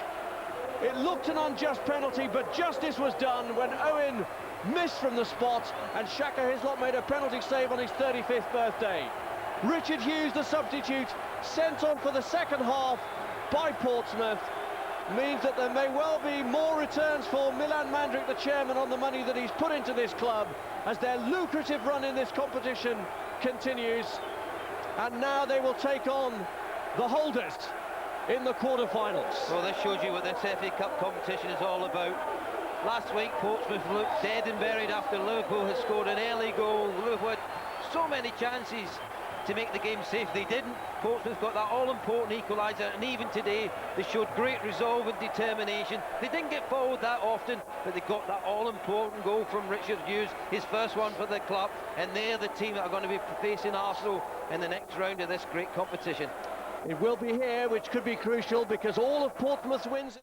[SPEAKER 1] It looked an unjust penalty, but justice was done when Owen missed from the spot and Shaka Hislop made a penalty save on his 35th birthday. Richard Hughes, the substitute, sent on for the second half by Portsmouth, means that there may well be more returns for Milan Mandrić, the chairman, on the money that he's put into this club as their lucrative run in this competition continues. And now they will take on the holders in the quarter-finals.
[SPEAKER 2] Well, this shows you what this FA Cup competition is all about. Last week, Portsmouth looked dead and buried after Liverpool had scored an early goal. Liverpool had so many chances to make the game safe. They didn't. Portsmouth got that all-important equaliser, and even today, they showed great resolve and determination. They didn't get forward that often, but they got that all-important goal from Richard Hughes, his first one for the club, and they're the team that are going to be facing Arsenal in the next round of this great competition.
[SPEAKER 1] It will be here, which could be crucial, because all of Portsmouth's wins...